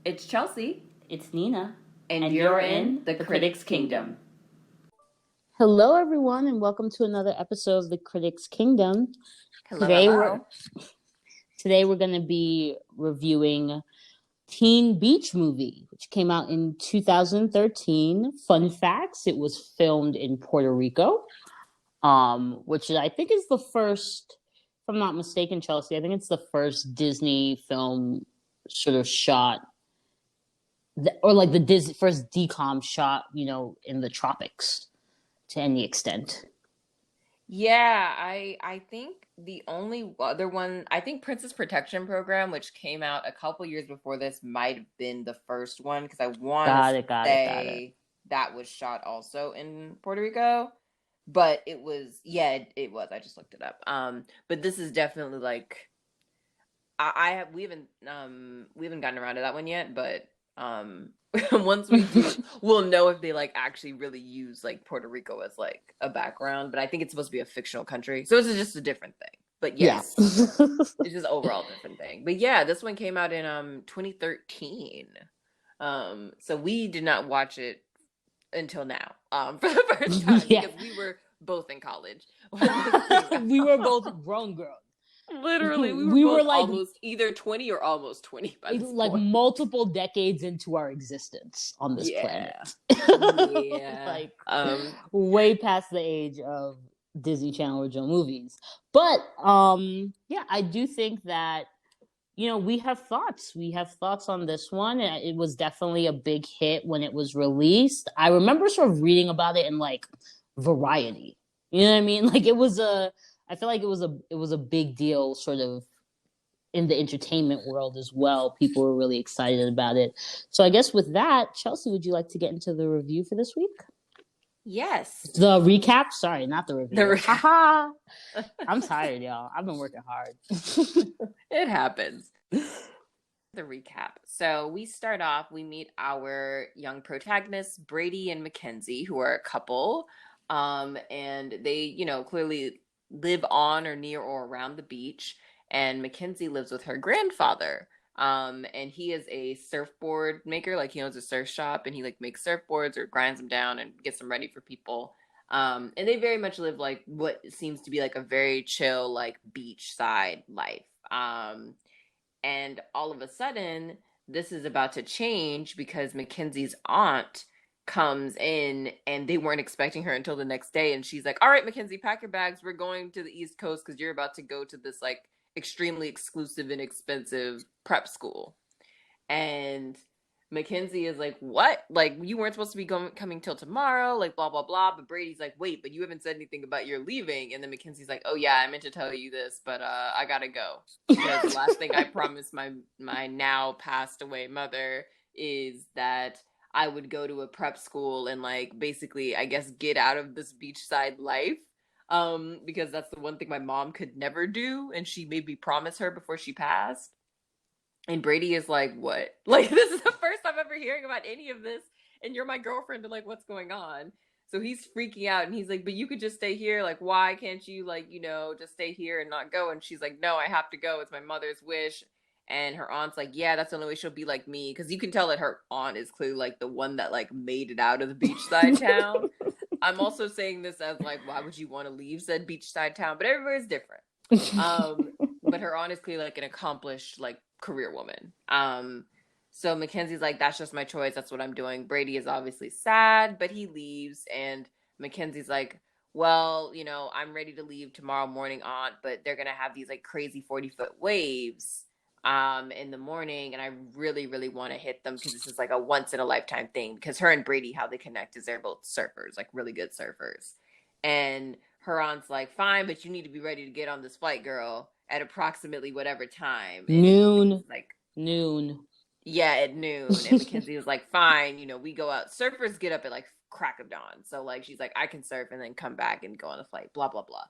It's Chelsea, It's Nina, and you're in the Critics' Kingdom. Hello, everyone, and welcome to another episode of the Critics' Kingdom. Hello. Today we're going to be reviewing Teen Beach Movie, which came out in 2013. Fun facts: it was filmed in Puerto Rico, which I think is the first, if I'm not mistaken, Chelsea, I think it's the first Disney film sort of shot, or like the first DCOM shot, in the tropics to any extent. Yeah, I think the only other one, I think Princess Protection Program, which came out a couple years before this, might have been the first one because I want to Got it. that was shot also in Puerto Rico. But it was, yeah, it was. I just looked it up. But this is definitely like we haven't gotten around to that one yet, but once we do, we'll know if they like actually really use like Puerto Rico as like a background. But I think it's supposed to be a fictional country, so it's just a different thing. But yes, it's just overall different thing. But yeah, this one came out in 2013. So we did not watch it until now for the first time because we were both in college. We were both grown girls. Literally, we were like almost either 20 or almost 20 by this like point. multiple decades into our existence on this planet. Yeah. Way past the age of Disney Channel original movies. But I do think that we have thoughts. We have thoughts on this one. It was definitely a big hit when it was released. I remember sort of reading about it in like Variety. You know what I mean? Like I feel like it was a big deal sort of in the entertainment world as well. People were really excited about it. So I guess with that, Chelsea, would you like to get into the review for this week? Yes. The recap? Sorry, not the review. Haha. I'm tired, y'all. I've been working hard. It happens. The recap. So we start off, we meet our young protagonists, Brady and Mackenzie, who are a couple. And they, clearly live on or near or around the beach. And Mackenzie lives with her grandfather. And he is a surfboard maker, like he owns a surf shop and he like makes surfboards or grinds them down and gets them ready for people. And they very much live like what seems to be like a very chill, like beachside life. And all of a sudden, this is about to change because Mackenzie's aunt comes in and they weren't expecting her until the next day. And she's like, all right, Mackenzie, pack your bags. We're going to the East Coast because you're about to go to this like extremely exclusive and expensive prep school. And Mackenzie is like, what? Like, you weren't supposed to be coming till tomorrow, like, blah, blah, blah. But Brady's like, wait, but you haven't said anything about your leaving. And then Mackenzie's like, oh, yeah, I meant to tell you this, but I gotta go. Because the last thing I promised my now passed away mother is that I would go to a prep school and, like, basically, I guess, get out of this beachside life. Because that's the one thing my mom could never do. And she made me promise her before she passed. And Brady is like, what? Like, this is the first time ever hearing about any of this. And you're my girlfriend. And like, what's going on? So he's freaking out. And he's like, but you could just stay here. Like, why can't you, like, just stay here and not go? And she's like, no, I have to go. It's my mother's wish. And her aunt's like, yeah, that's the only way she'll be like me. Because you can tell that her aunt is clearly like the one that like made it out of the beachside town. I'm also saying this as like, why would you want to leave said beachside town? But everybody's different. But her aunt is clearly like an accomplished like career woman. So Mackenzie's like, that's just my choice. That's what I'm doing. Brady is obviously sad, but he leaves. And Mackenzie's like, well, I'm ready to leave tomorrow morning, aunt, but they're going to have these like crazy 40-foot waves in the morning. And I really, really want to hit them because this is like a once in a lifetime thing. Because her and Brady, how they connect is they're both surfers, like really good surfers. And her aunt's like, fine, but you need to be ready to get on this flight, girl, at approximately whatever time. And noon. Yeah, at noon. And Mackenzie was like, fine, we go out. Surfers get up at like crack of dawn. So like, she's like, I can surf and then come back and go on the flight, blah, blah, blah.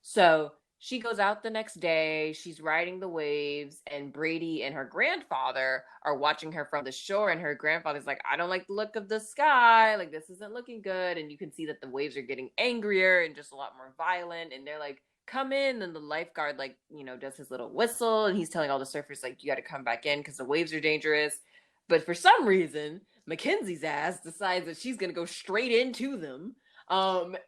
So she goes out the next day. She's riding the waves, and Brady and her grandfather are watching her from the shore. And her grandfather's like, I don't like the look of the sky. Like, this isn't looking good. And you can see that the waves are getting angrier and just a lot more violent. And they're like, come in. And the lifeguard, like, does his little whistle. And he's telling all the surfers, like, you got to come back in because the waves are dangerous. But for some reason, Mackenzie's ass decides that she's gonna go straight into them.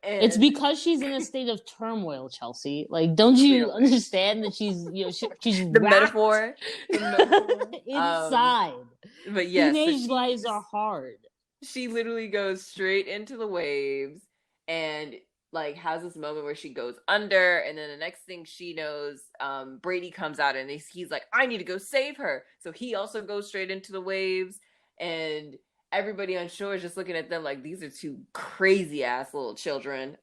It's And because she's in a state of turmoil, Chelsea. Like, don't you clearly, understand that she's the wrapped metaphor, the metaphor. inside. But yes, so Teenage lives are hard. she literally goes straight into the waves and like has this moment where she goes under, and then the next thing she knows, Brady comes out and he's like, I need to go save her. So he also goes straight into the waves, and everybody on shore is just looking at them like these are two crazy ass little children.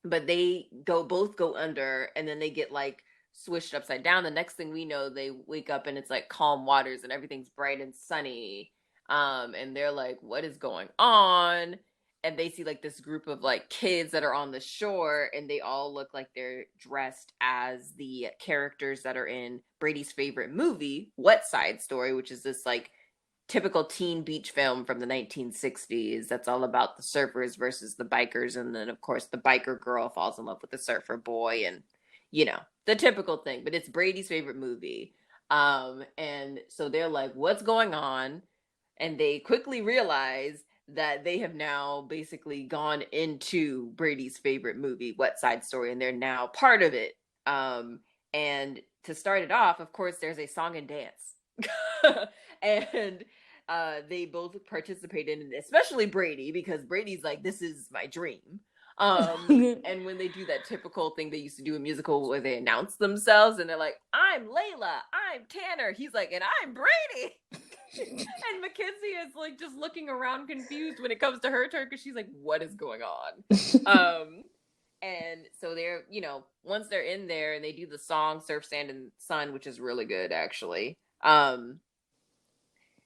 But they both go under, and then they get like swished upside down. The next thing we know, they wake up and it's like calm waters and everything's bright and sunny. And they're like, what is going on? And they see like this group of like kids that are on the shore, and they all look like they're dressed as the characters that are in Brady's favorite movie, Wet Side Story, which is this like typical teen beach film from the 1960s that's all about the surfers versus the bikers, and then of course the biker girl falls in love with the surfer boy, and the typical thing, but it's Brady's favorite movie. And so they're like, what's going on? And they quickly realize that they have now basically gone into Brady's favorite movie, Wet Side Story, and they're now part of it. And to start it off, of course, there's a song and dance. And they both participated in it, especially Brady, because Brady's like, this is my dream. And when they do that typical thing they used to do in musical where they announce themselves and they're like, I'm Layla, I'm Tanner, he's like, and I'm Brady. And Mackenzie is like just looking around confused when it comes to her turn, because she's like, what is going on? And so they're, once they're in there and they do the song Surf, Sand, and Sun, which is really good actually,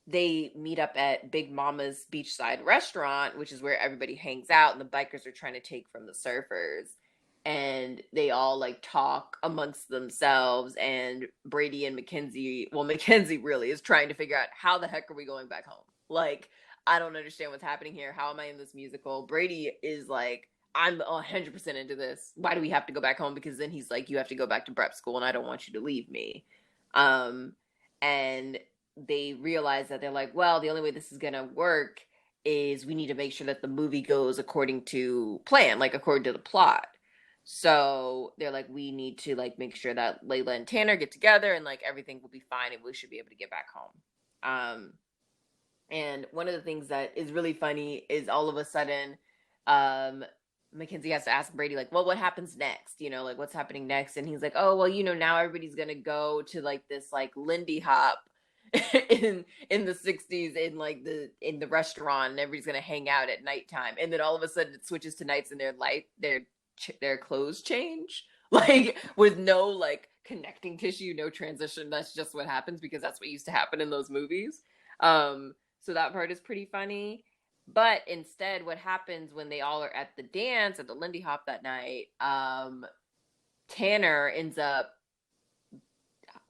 they meet up at Big Mama's beachside restaurant, which is where everybody hangs out, and the bikers are trying to take from the surfers. And they all like talk amongst themselves, and Brady and Mackenzie, well, Mackenzie really is trying to figure out, how the heck are we going back home? Like, I don't understand what's happening here. How am I in this musical? Brady is like, I'm 100% into this. Why do we have to go back home? Because then he's like, you have to go back to prep school and I don't want you to leave me. And they realize that they're like, well, the only way this is going to work is we need to make sure that the movie goes according to plan, like according to the plot. So they're like, we need to like make sure that Layla and Tanner get together and like everything will be fine and we should be able to get back home. And one of the things that is really funny is all of a sudden, Mackenzie has to ask Brady, like, well, what happens next? Like, what's happening next? And he's like, oh, well, now everybody's going to go to like this like Lindy Hop in the 60s in the restaurant, and everybody's gonna hang out at nighttime, and then all of a sudden it switches to nights and their clothes change, like with no like connecting tissue, no transition. That's just what happens because that's what used to happen in those movies. So that part is pretty funny. But instead, what happens when they all are at the dance at the Lindy Hop that night, Tanner ends up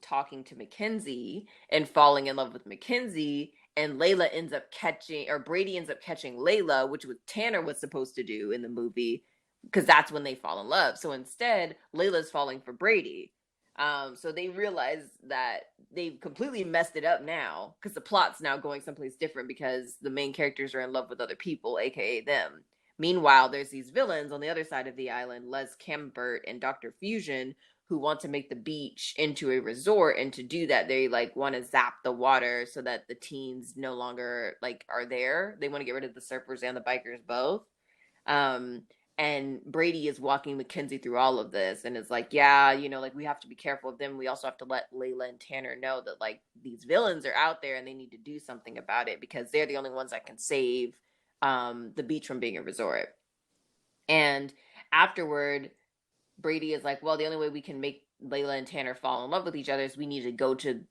talking to Mackenzie and falling in love with Mackenzie, and Layla ends up catching, or Brady ends up catching Layla, which was Tanner was supposed to do in the movie, because that's when they fall in love. So instead, Layla's falling for Brady. So they realize that they've completely messed it up now, because the plot's now going someplace different because the main characters are in love with other people, aka them. Meanwhile, there's these villains on the other side of the island, Les Cambert and Dr. Fusion, who want to make the beach into a resort, and to do that they like want to zap the water so that the teens no longer like are there. They want to get rid of the surfers and the bikers both. And Brady is walking Mackenzie through all of this and is like, yeah, like we have to be careful of them. We also have to let Layla and Tanner know that like these villains are out there and they need to do something about it because they're the only ones that can save the beach from being a resort. And afterward, Brady is like, well, the only way we can make Layla and Tanner fall in love with each other is we need to go to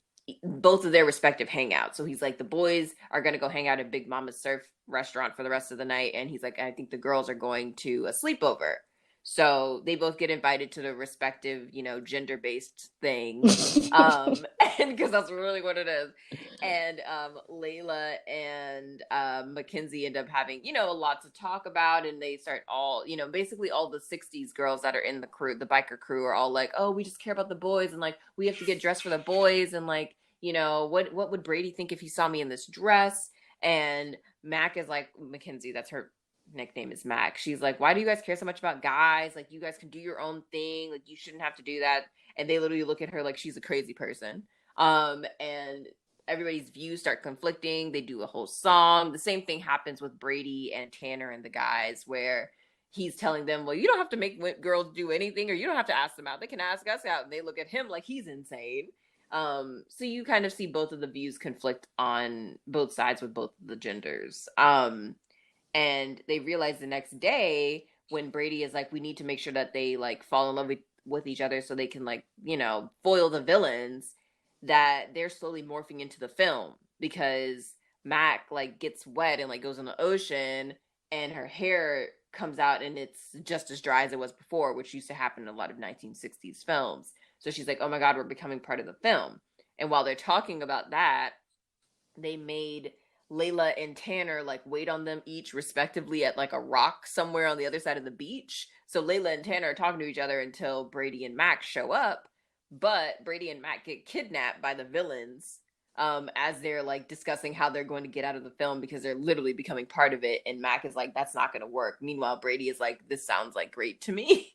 both of their respective hangouts. So he's like, the boys are going to go hang out at Big Mama's surf restaurant for the rest of the night. And he's like, I think the girls are going to a sleepover. So they both get invited to the respective, gender-based thing. And because that's really what it is. And Layla and Mackenzie end up having, a lot to talk about. And they start all, basically all the 60s girls that are in the crew, the biker crew, are all like, oh, we just care about the boys. And like, we have to get dressed for the boys. And like, what would Brady think if he saw me in this dress? And Mac is like, Mackenzie, that's her nickname is Mac. She's like, why do you guys care so much about guys? Like, you guys can do your own thing. Like, you shouldn't have to do that. And they literally look at her like she's a crazy person. And everybody's views start conflicting. They do a whole song. The same thing happens with Brady and Tanner and the guys, where he's telling them, well, you don't have to make girls do anything, or you don't have to ask them out. They can ask us out. And they look at him like he's insane. So you kind of see both of the views conflict on both sides with both of the genders. And they realize the next day when Brady is like, we need to make sure that they like fall in love with each other so they can like, foil the villains, that they're slowly morphing into the film, because Mac like gets wet and like goes in the ocean, and her hair comes out and it's just as dry as it was before, which used to happen in a lot of 1960s films. So she's like, oh my God, we're becoming part of the film. And while they're talking about that, they made Layla and Tanner like wait on them each respectively at like a rock somewhere on the other side of the beach. So Layla and Tanner are talking to each other until Brady and Mac show up. But Brady and Mac get kidnapped by the villains, as they're like discussing how they're going to get out of the film, because they're literally becoming part of it. And Mac is like, that's not going to work. Meanwhile, Brady is like, this sounds like great to me.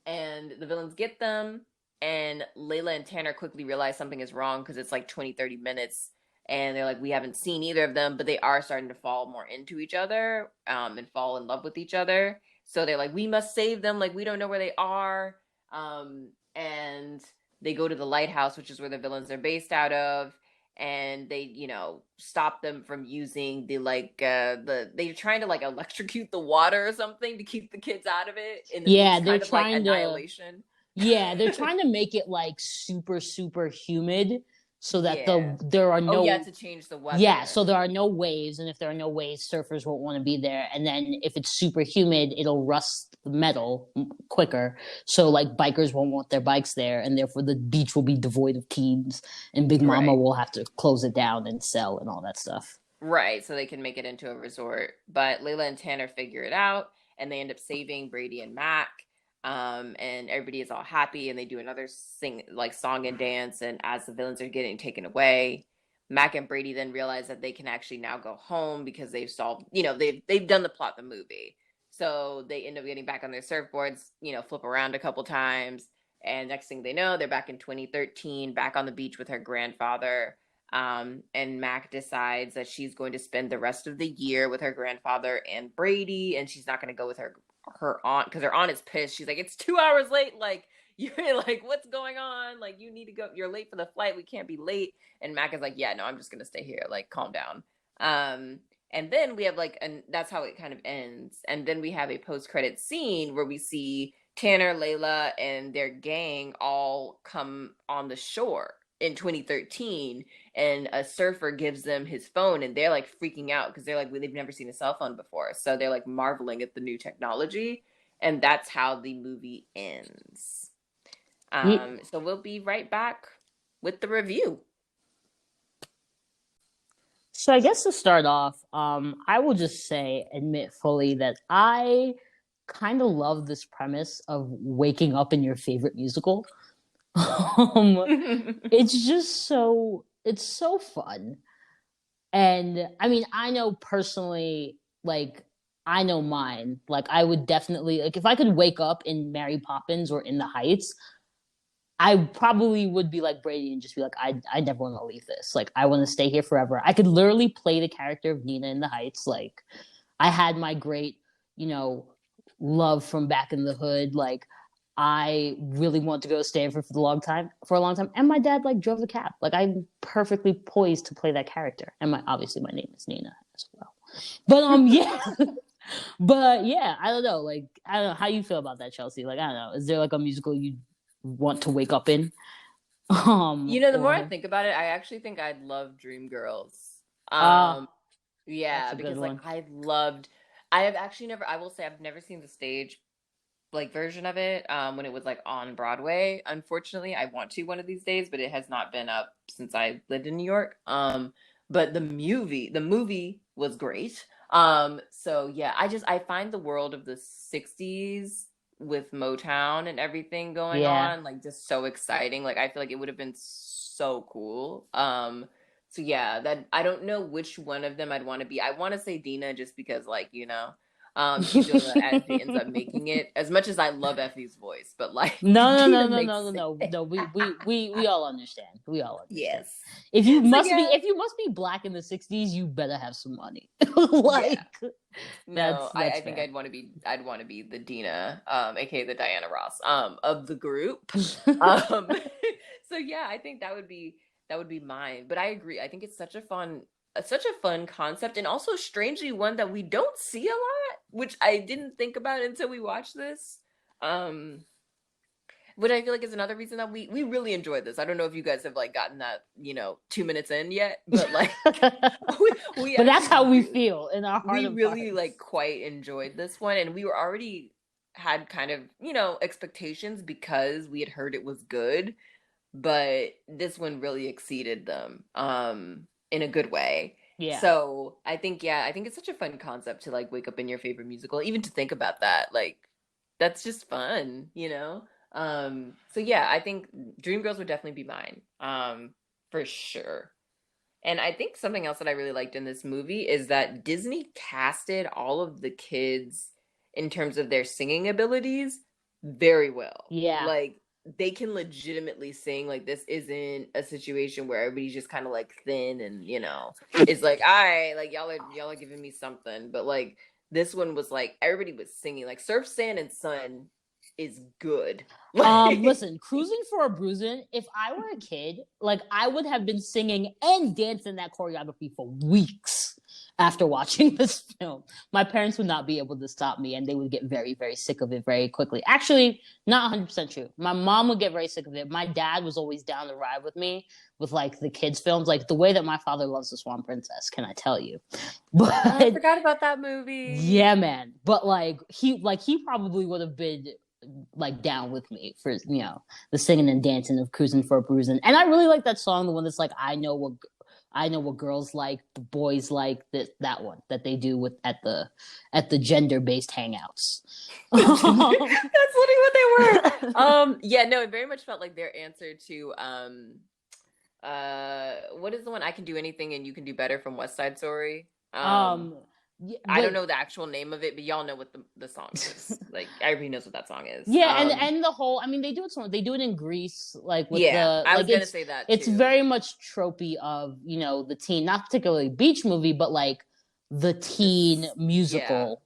And the villains get them. And Layla and Tanner quickly realize something is wrong, because it's like 20, 30 minutes. And they're like, we haven't seen either of them, but they are starting to fall more into each other, and fall in love with each other. So they're like, we must save them. Like, we don't know where they are. And they go to the lighthouse, which is where the villains are based out of. And they, stop them from using the like they're trying to like electrocute the water or something to keep the kids out of it. And it Yeah, looks they're kind of like trying to. Annihilation. Yeah, they're trying to make it like super super humid so that Yeah. there are Oh yeah, no. to change the Yeah, weather. so there are no waves, and if there are no waves, surfers won't want to be there. And then if it's super humid, it'll rust the metal quicker. So like bikers won't want their bikes there, and therefore the beach will be devoid of teens, and Big Mama Right. will have to close it down and sell and all that stuff. Right, so they can make it into a resort. But Layla and Tanner figure it out, and they end up saving Brady and Mac. And everybody is all happy, and they do another song and dance. And as the villains are getting taken away, Mac and Brady then realize that they can actually now go home, because they've solved, they've done the plot of the movie. So they end up getting back on their surfboards, flip around a couple times, and next thing they know, they're back in 2013, back on the beach with her grandfather. And Mac decides that she's going to spend the rest of the year with her grandfather and Brady, and she's not going to go with her aunt, because her aunt is pissed. She's like, it's 2 hours late. Like, you're like, what's going on? Like, you need to go. You're late for the flight. We can't be late. And Mac is like, yeah, no, I'm just going to stay here. Like, calm down. And then we have and that's how it kind of ends. And then we have a post-credit scene where we see Tanner, Layla, and their gang all come on the shore in 2013, and a surfer gives them his phone, and they're like freaking out, because they're like, they've never seen a cell phone before, so they're like marveling at the new technology. And that's how the movie ends. So we'll be right back with the review. So I guess to start off, I will just admit fully that I kind of love this premise of waking up in your favorite musical. It's just it's so fun. And I mean, I know personally, like, I know mine. Like, I would definitely, like, if I could wake up in Mary Poppins or in the Heights, I probably would be like Brady and just be like, I never want to leave this. Like, I want to stay here forever. I could literally play the character of Nina in the Heights. Like, I had my great, you know, love from back in the hood. Like, I really want to go to Stanford for a long time. And my dad like drove the cab. Like, I'm perfectly poised to play that character. And obviously my name is Nina as well. But yeah. But yeah, I don't know. Like, I don't know how you feel about that, Chelsea. Like, I don't know. Is there like a musical you want to wake up in? The more I Or think about it, I actually think I'd love Dreamgirls. ah, Yeah, that's a good because like one. I have actually never, I will say I've never seen the stage like version of it, when it was like on Broadway. Unfortunately, I want to one of these days, but it has not been up since I lived in New York. But the movie was great. So yeah, I find the world of the 60s with Motown and everything going Yeah. on like just so exciting. Like, I feel like it would have been so cool. So yeah, that I don't know which one of them I'd want to be. I want to say Dina just because, like, she's the one that actually ends up making it. As much as I love Effie's voice, but like No, no, no, Dina no, no, makes no, no, it. no. We all understand. We all understand. Yes. So If yeah, you must be black in the '60s, you better have some money. yeah. Like No, that's I think fair. I'd want to be the Dina, aka the Diana Ross, of the group. Um, so yeah, I think that would be mine. But I agree. I think it's such a fun concept, and also strangely one that we don't see a lot, which I didn't think about until we watched this. Um, which I feel like is another reason that we really enjoyed this. I don't know if you guys have like gotten that, 2 minutes in yet, but like we But that's actually how we really feel in our heart we of really hearts. like quite enjoyed this one, and we were already had kind of, expectations because we had heard it was good, but this one really exceeded them in a good way. Yeah. So I think, yeah, I think it's such a fun concept to like wake up in your favorite musical, even to think about that, like that's just fun. So yeah, I think Dreamgirls would definitely be mine, for sure. And I think something else that I really liked in this movie is that Disney casted all of the kids in terms of their singing abilities very well. Yeah. Like they can legitimately sing. Like this isn't a situation where everybody's just kind of like thin and, it's like, all right, like y'all are giving me something. But like this one was like everybody was singing. Like Surf, Sand, and Sun is good. Like Listen, cruising for a bruising. If I were a kid, like I would have been singing and dancing that choreography for weeks after watching this film. My parents would not be able to stop me, and they would get very, very sick of it very quickly. Actually, not 100% true. My mom would get very sick of it. My dad was always down the ride with me with like the kids' films, like the way that my father loves the Swan Princess. Can I tell you? oh, I But forgot about that movie. yeah, man. But he probably would have been like down with me for the singing and dancing of cruising for a bruising. And I really like that song, the one that's like I know what girls like, the boys like, that one that they do with at the gender based hangouts. That's literally what they were. Yeah, no, it very much felt like their answer to what is the one, I Can Do Anything and You Can Do Better, from West Side Story? um I don't but know the actual name of it, but y'all know what the song is. Like everybody knows what that song is. yeah, and the whole, I mean, they do it in Greece, like with Yeah, the I was like gonna say that it's too. very much tropey of the teen, not particularly beach movie, but like the teen This, yeah, musical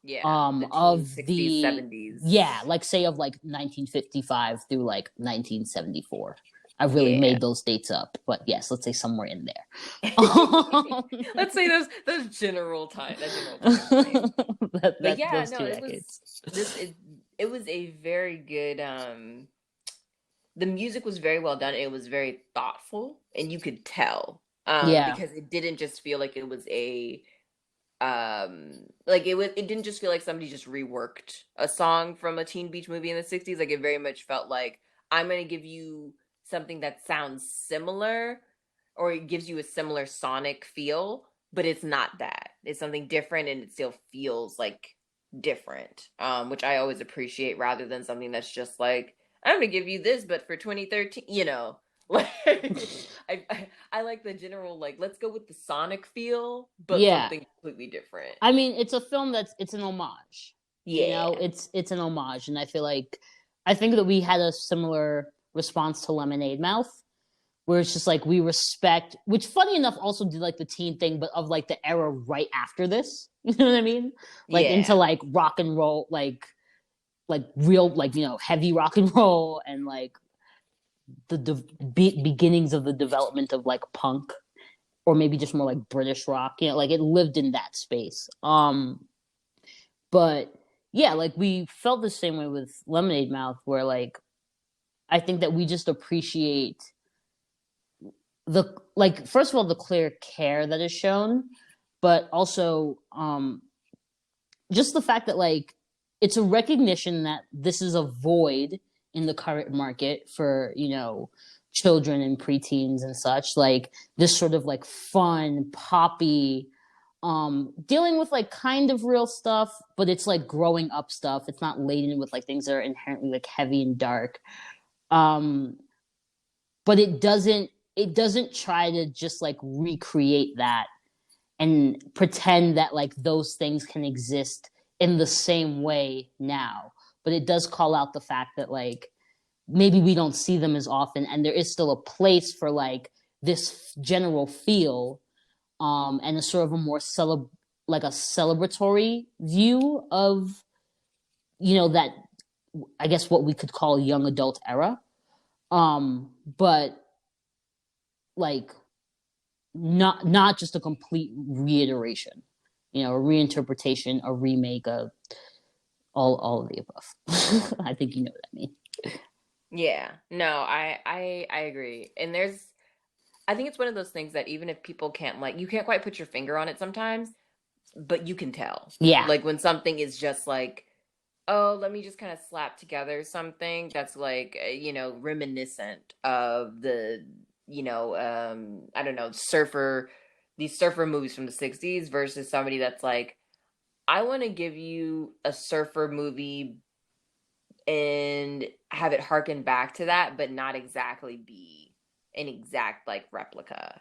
yeah, the teen of 60s, the 70s. yeah, like say of like 1955 through like 1974. I really Yeah. made those dates up, but yes, let's say somewhere in there. Let's say those general time that general time frame. But That's yeah, those no, two decades. this it, it was a very good the music was very well done. It was very thoughtful, and you could tell Yeah, because it didn't just feel like it was a it didn't just feel like somebody just reworked a song from a teen beach movie in the 60s. Like it very much felt like I'm going to give you something that sounds similar, or it gives you a similar sonic feel, but it's not that. It's something different, and it still feels like different, which I always appreciate, rather than something that's just like, I'm going to give you this but for 2013. Like I like the general, like, let's go with the sonic feel, but yeah. something completely different. I mean, it's a film it's an homage. Yeah. It's an homage, and I think that we had a similar response to Lemonade Mouth, where it's just like we respect, which funny enough also did like the teen thing, but of like the era right after this. You know what I mean? Like into Yeah. like rock and roll, like real, like heavy rock and roll, and like the beginnings of the development of like punk, or maybe just more like British rock. Like it lived in that space. But yeah, like we felt the same way with Lemonade Mouth, where like I think that we just appreciate the, like, first of all, the clear care that is shown, but also just the fact that like it's a recognition that this is a void in the current market for children and preteens and such, like this sort of like fun poppy dealing with like kind of real stuff, but it's like growing up stuff. It's not laden with like things that are inherently like heavy and dark. um but it doesn't try to just like recreate that and pretend that like those things can exist in the same way now. But it does call out the fact that like maybe we don't see them as often, and there is still a place for like this general feel, and a sort of a more like a celebratory view of, that, I guess, what we could call young adult era. But like not just a complete reiteration, a reinterpretation, a remake of all of the above. I think you know what I mean. Yeah. No, I agree. And I think it's one of those things that even if people can't like, you can't quite put your finger on it sometimes, but you can tell. Yeah, Like when something is just like, oh, let me just kind of slap together something that's like, reminiscent of the, I don't know, these surfer movies from the 60s versus somebody that's like, I want to give you a surfer movie and have it harken back to that, but not exactly be an exact like replica.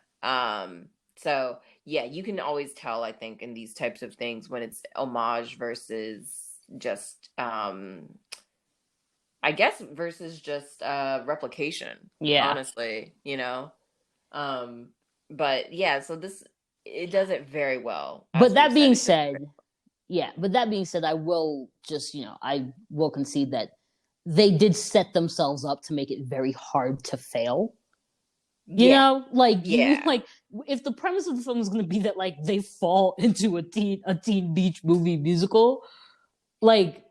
So yeah, you can always tell, I think, in these types of things when it's homage versus just I guess versus just replication, yeah. honestly, Um but yeah, so it does it very well, But as we've that said being it does. said, yeah. But that being said, I will just, I will concede that they did set themselves up to make it very hard to fail. Yeah. Like you Yeah. like if the premise of the film is going to be that like they fall into a teen beach movie musical, like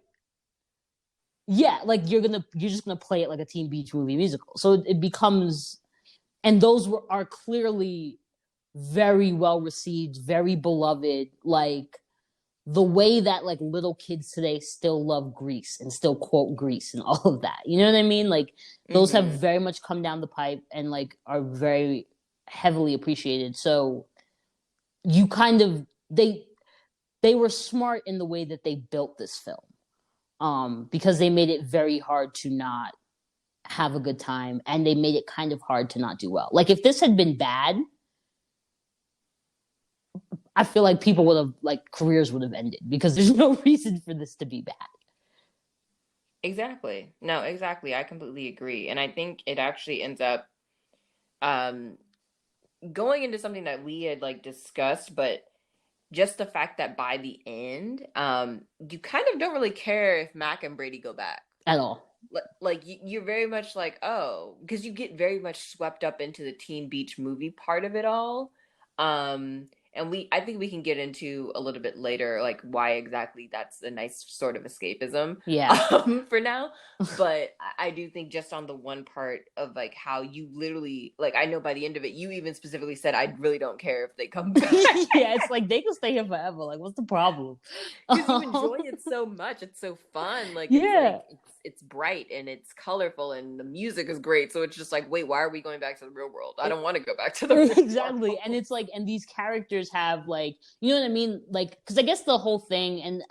yeah, like you're just gonna play it like a teen beach movie musical. So it becomes, and those are clearly very well received, very beloved. Like the way that like little kids today still love Grease and still quote Grease and all of that. You know what I mean? Like those have Mhm. very much come down the pipe and like are very heavily appreciated. So you kind of they were smart in the way that they built this film. Because they made it very hard to not have a good time, and they made it kind of hard to not do well. Like if this had been bad, I feel like people would have like careers would have ended because there's no reason for this to be bad. Exactly. No, exactly. I completely agree. And I think it actually ends up um going into something that we had like discussed, but just the fact that by the end, you kind of don't really care if Mac and Brady go back. At all. Like you're very much like, oh, because you get very much swept up into the Teen Beach movie part of it all. And I think we can get into a little bit later, like why exactly that's a nice sort of escapism, Yeah. for now. But I do think just on the one part of like how you literally, like, I know by the end of it, you even specifically said, I really don't care if they come back. Yeah, it's like they can stay here forever. Like, what's the problem? Because you enjoy it so much, it's so fun, like it's Yeah, like it's bright and it's colorful and the music is great, so it's just like, wait, why are we going back to the real world? I don't want to go back to the real exactly. And world. it's like, and these characters have like, you know what I mean? Like, because I guess the whole thing, and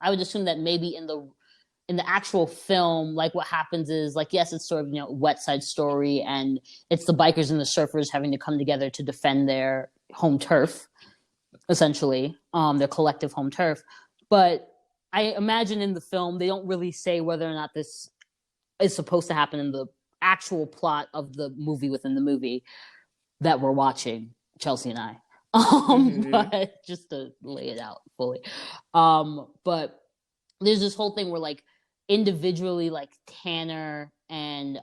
I would assume that maybe in the actual film, like what happens is like, yes, it's sort of, Wet Side Story, and it's the bikers and the surfers having to come together to defend their home turf, essentially, their collective home turf. But I imagine in the film they don't really say whether or not this is supposed to happen in the actual plot of the movie within the movie that we're watching, Chelsea and I. Mm-hmm. But just to lay it out fully. But there's this whole thing where like individually, like Tanner and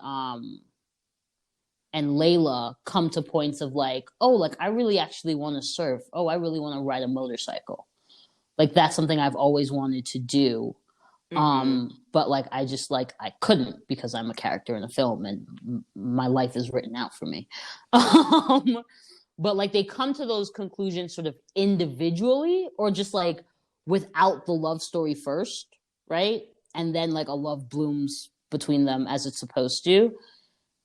Layla come to points of like, oh, like I really actually want to surf. Oh, I really want to ride a motorcycle. Like that's something I've always wanted to do. Mm-hmm. But like I just like I couldn't because I'm a character in a film and my life is written out for me. But like they come to those conclusions sort of individually or just like without the love story first, right? And then like a love blooms between them as it's supposed to.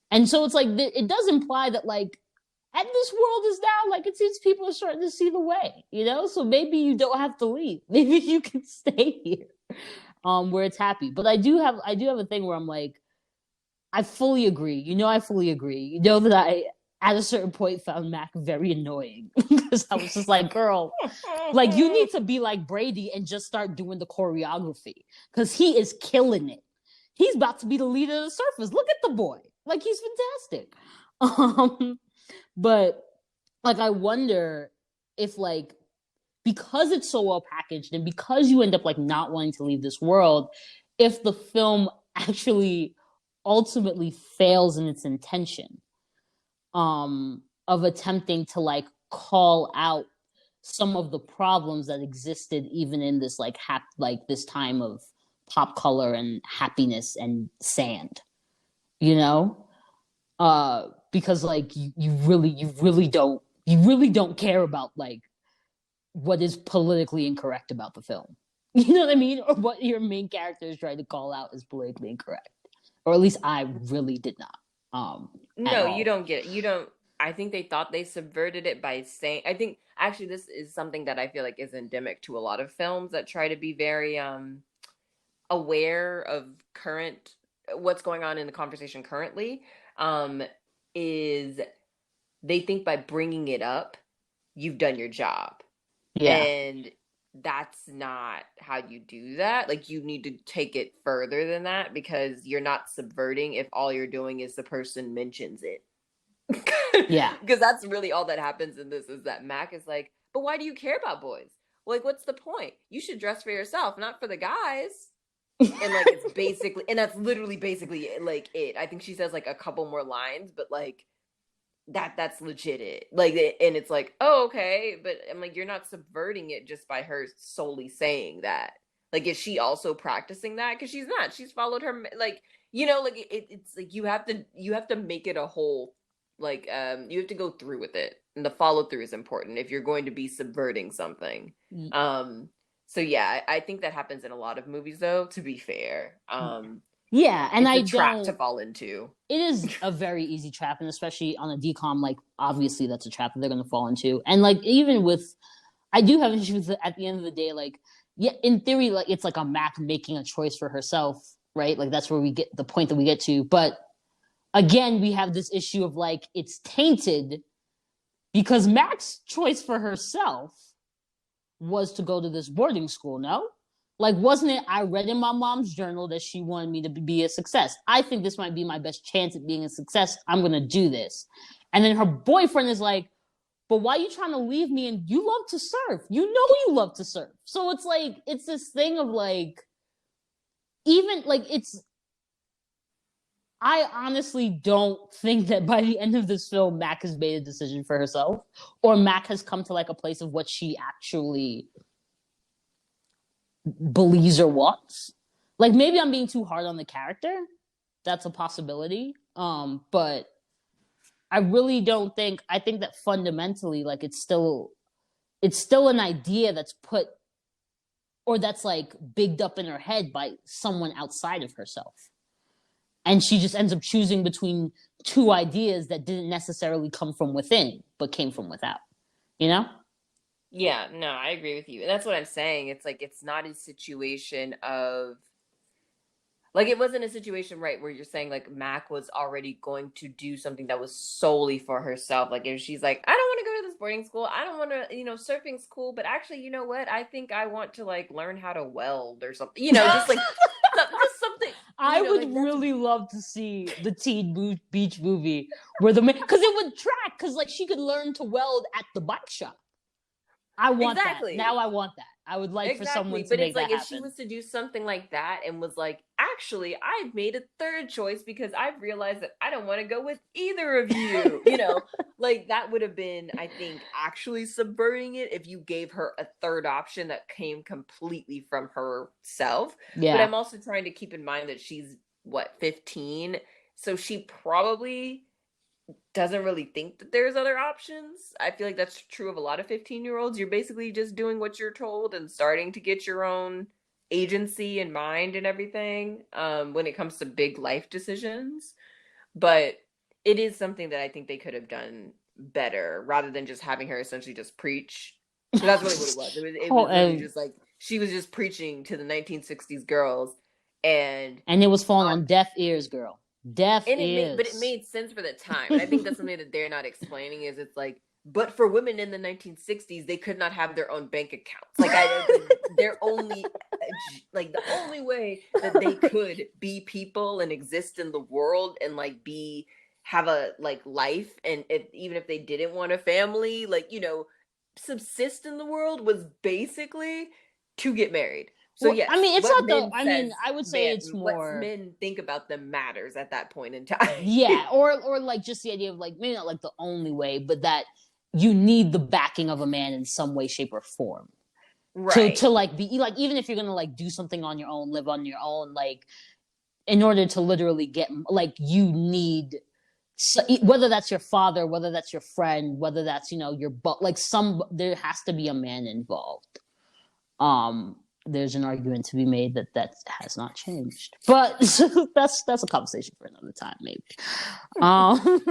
And so it's like it does imply that like and this world is now like it seems people are starting to see the way. So maybe you don't have to leave. Maybe you can stay here, where it's happy. But I do have a thing where I'm like, I fully agree. I fully agree. You know that I, at a certain point, found Mac very annoying because I was just like, girl, like you need to be like Brady and just start doing the choreography because he is killing it. He's about to be the leader of the Surfers. Look at the boy. Like he's fantastic. But like I wonder if like because it's so well packaged and because you end up like not wanting to leave this world, if the film actually ultimately fails in its intention of attempting to like call out some of the problems that existed even in this like like this time of pop color and happiness and sand, you know? Because like you really don't care about like what is politically incorrect about the film. You know what I mean? Or what your main character is trying to call out is politically incorrect. Or at least I really did not. At No, you all. don't get it. You don't. I think they thought they subverted it by saying. I think actually this is something that I feel like is endemic to a lot of films that try to be very aware of current what's going on in the conversation currently. Um, is they think by bringing it up, you've done your job. Yeah. And that's not how you do that. Like you need to take it further than that because you're not subverting if all you're doing is the person mentions it. Yeah. Because that's really all that happens in this is that Mac is like, but why do you care about boys? Like, what's the point? You should dress for yourself, not for the guys. And like, it's basically, and that's literally basically like it. I think she says like a couple more lines, but like, that's legit it. Like, and it's like, oh, okay, but I'm like, you're not subverting it just by her solely saying that. Like, is she also practicing that? Because she's not. She's followed her, like, like it's like you have to make it a whole, like, you have to go through with it, and the follow through is important if you're going to be subverting something. So yeah, I think that happens in a lot of movies, though. To be fair, Yeah, and it's I a trap to don't. fall into. It is a very easy trap, and especially on a DCOM, like obviously that's a trap that they're going to fall into. And like even with, I do have issues at the end of the day. Like, yeah, in theory, like it's like a Mac making a choice for herself, right? Like that's where we get the point that we get to. But again, we have this issue of like it's tainted because Mac's choice for herself was to go to this boarding school. No, like wasn't it? I read in my mom's journal that she wanted me to be a success. I think this might be my best chance at being a success. I'm gonna do this. And then her boyfriend is like, but why are you trying to leave me? And you love to surf. You know you love to surf. So it's like it's this thing of like even like it's I honestly don't think that by the end of this film, Mac has made a decision for herself, or Mac has come to like a place of what she actually believes or wants. Like maybe I'm being too hard on the character. That's a possibility. But I really don't think. I think that fundamentally, like it's still an idea that's put or that's like bigged up in her head by someone outside of herself. And she just ends up choosing between two ideas that didn't necessarily come from within, but came from without. You know? Yeah, no, I agree with you. And that's what I'm saying. It's like it's not a situation of like it wasn't a situation, right, where you're saying like Mac was already going to do something that was solely for herself. Like if she's like, I don't want to go to this boarding school. I don't want to, surfing's cool, but actually, you know what? I think I want to like learn how to weld or something. Just like just something. I would Like really love to see the Teen Beach movie where because it would track because like she could learn to weld at the bike shop. I want that. exactly. Now I want that. I would like for someone Exactly. to But make it's like that if she happen. was to do something like that and was like, actually, I've made a third choice because I've realized that I don't want to go with either of you, like that would have been, I think, actually subverting it if you gave her a third option that came completely from herself. But Yeah. I'm also trying to keep in mind that she's what, 15? So she probably doesn't really think that there's other options. I feel like that's true of a lot of 15-year-olds. You're basically just doing what you're told and starting to get your own agency and mind and everything when it comes to big life decisions. But it is something that I think they could have done better rather than just having her essentially just preach. Because that's really what it was. It was literally just like she was just preaching to the 1960s girls and and it was falling on on deaf ears, girl. Death And it is. made sense for the time. And I think that's something that they're not explaining is it's like, but for women in the 1960s, they could not have their own bank accounts. Like their only, like the only way that they could be people and exist in the world and like have a like life, and even if they didn't want a family, like, you know, subsist in the world was basically to get married. So Well, I yes, mean, it's what not the. men I mean, says I would say man, it's what more. men think about them matters at that point in time. Yeah, or like just the idea of like maybe not like the only way, but that you need the backing of a man in some way, shape, or form to Right. like be like, even if you're gonna like do something on your own, live on your own, like in order to literally get like you need, so, whether that's your father, whether that's your friend, whether that's, you know, your but like some, there has to be a man involved. There's an argument to be made that that has not changed, but that's a conversation for another time maybe. um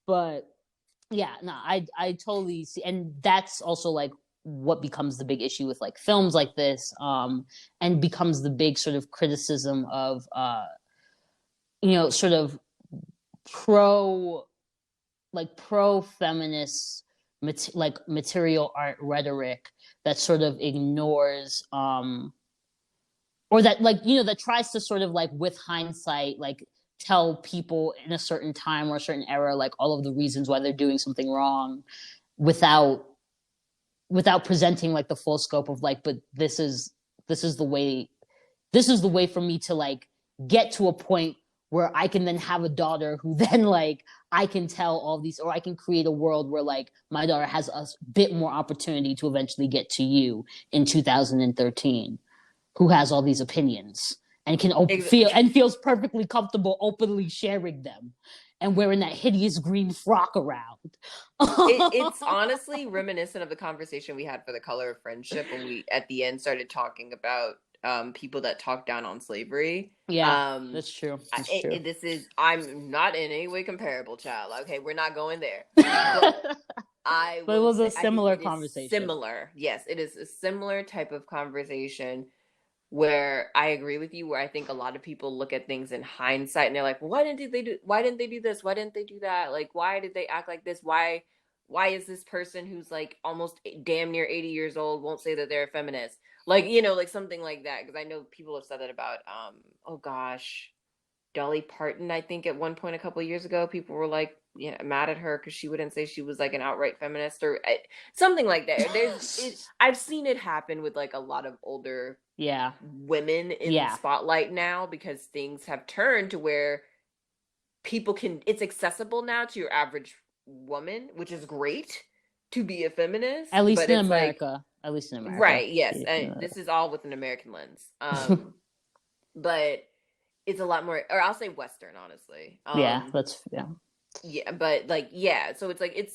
but yeah, no, I totally see, and that's also like what becomes the big issue with like films like this, and becomes the big sort of criticism of you know, sort of pro pro feminist like material art rhetoric that sort of ignores or that, like, you know, that tries to sort of like with hindsight like tell people in a certain time or a certain era like all of the reasons why they're doing something wrong without presenting like the full scope of like, but this is the way, this is the way for me to like get to a point where I can then have a daughter who then like I can tell all these, or I can create a world where like my daughter has a bit more opportunity to eventually get to you in 2013, who has all these opinions and can feel and feels perfectly comfortable openly sharing them and wearing that hideous green frock around. It's honestly reminiscent of the conversation we had for The Color of Friendship when we at the end started talking about people that talk down on slavery. Yeah, that's true. That's true. This is, I'm not in any way comparable, child. Okay, we're not going there. But But I it will was a say I think similar it is conversation. similar. Yes, it is a similar type of conversation where I agree with you, where I think a lot of people look at things in hindsight and they're like, well, why didn't they do this? Why didn't they do that? Like, why did they act like this? Why is this person who's like almost damn near 80 years old won't say that they're a feminist? Like, you know, like something like that. Because I know people have said that about, oh gosh, Dolly Parton. I think at one point a couple of years ago, people were like, yeah, mad at her because she wouldn't say she was like an outright feminist or something like that. I've seen it happen with like a lot of older Yeah. women in the Yeah. spotlight now, because things have turned to where it's accessible now to your average woman, which is great, to be a feminist, At least but in it's like, America. At least in America. right, yes, and this is all with an American lens. But it's a lot more, or I'll say Western, honestly. Yeah, that's Yeah, but like, yeah, so it's like,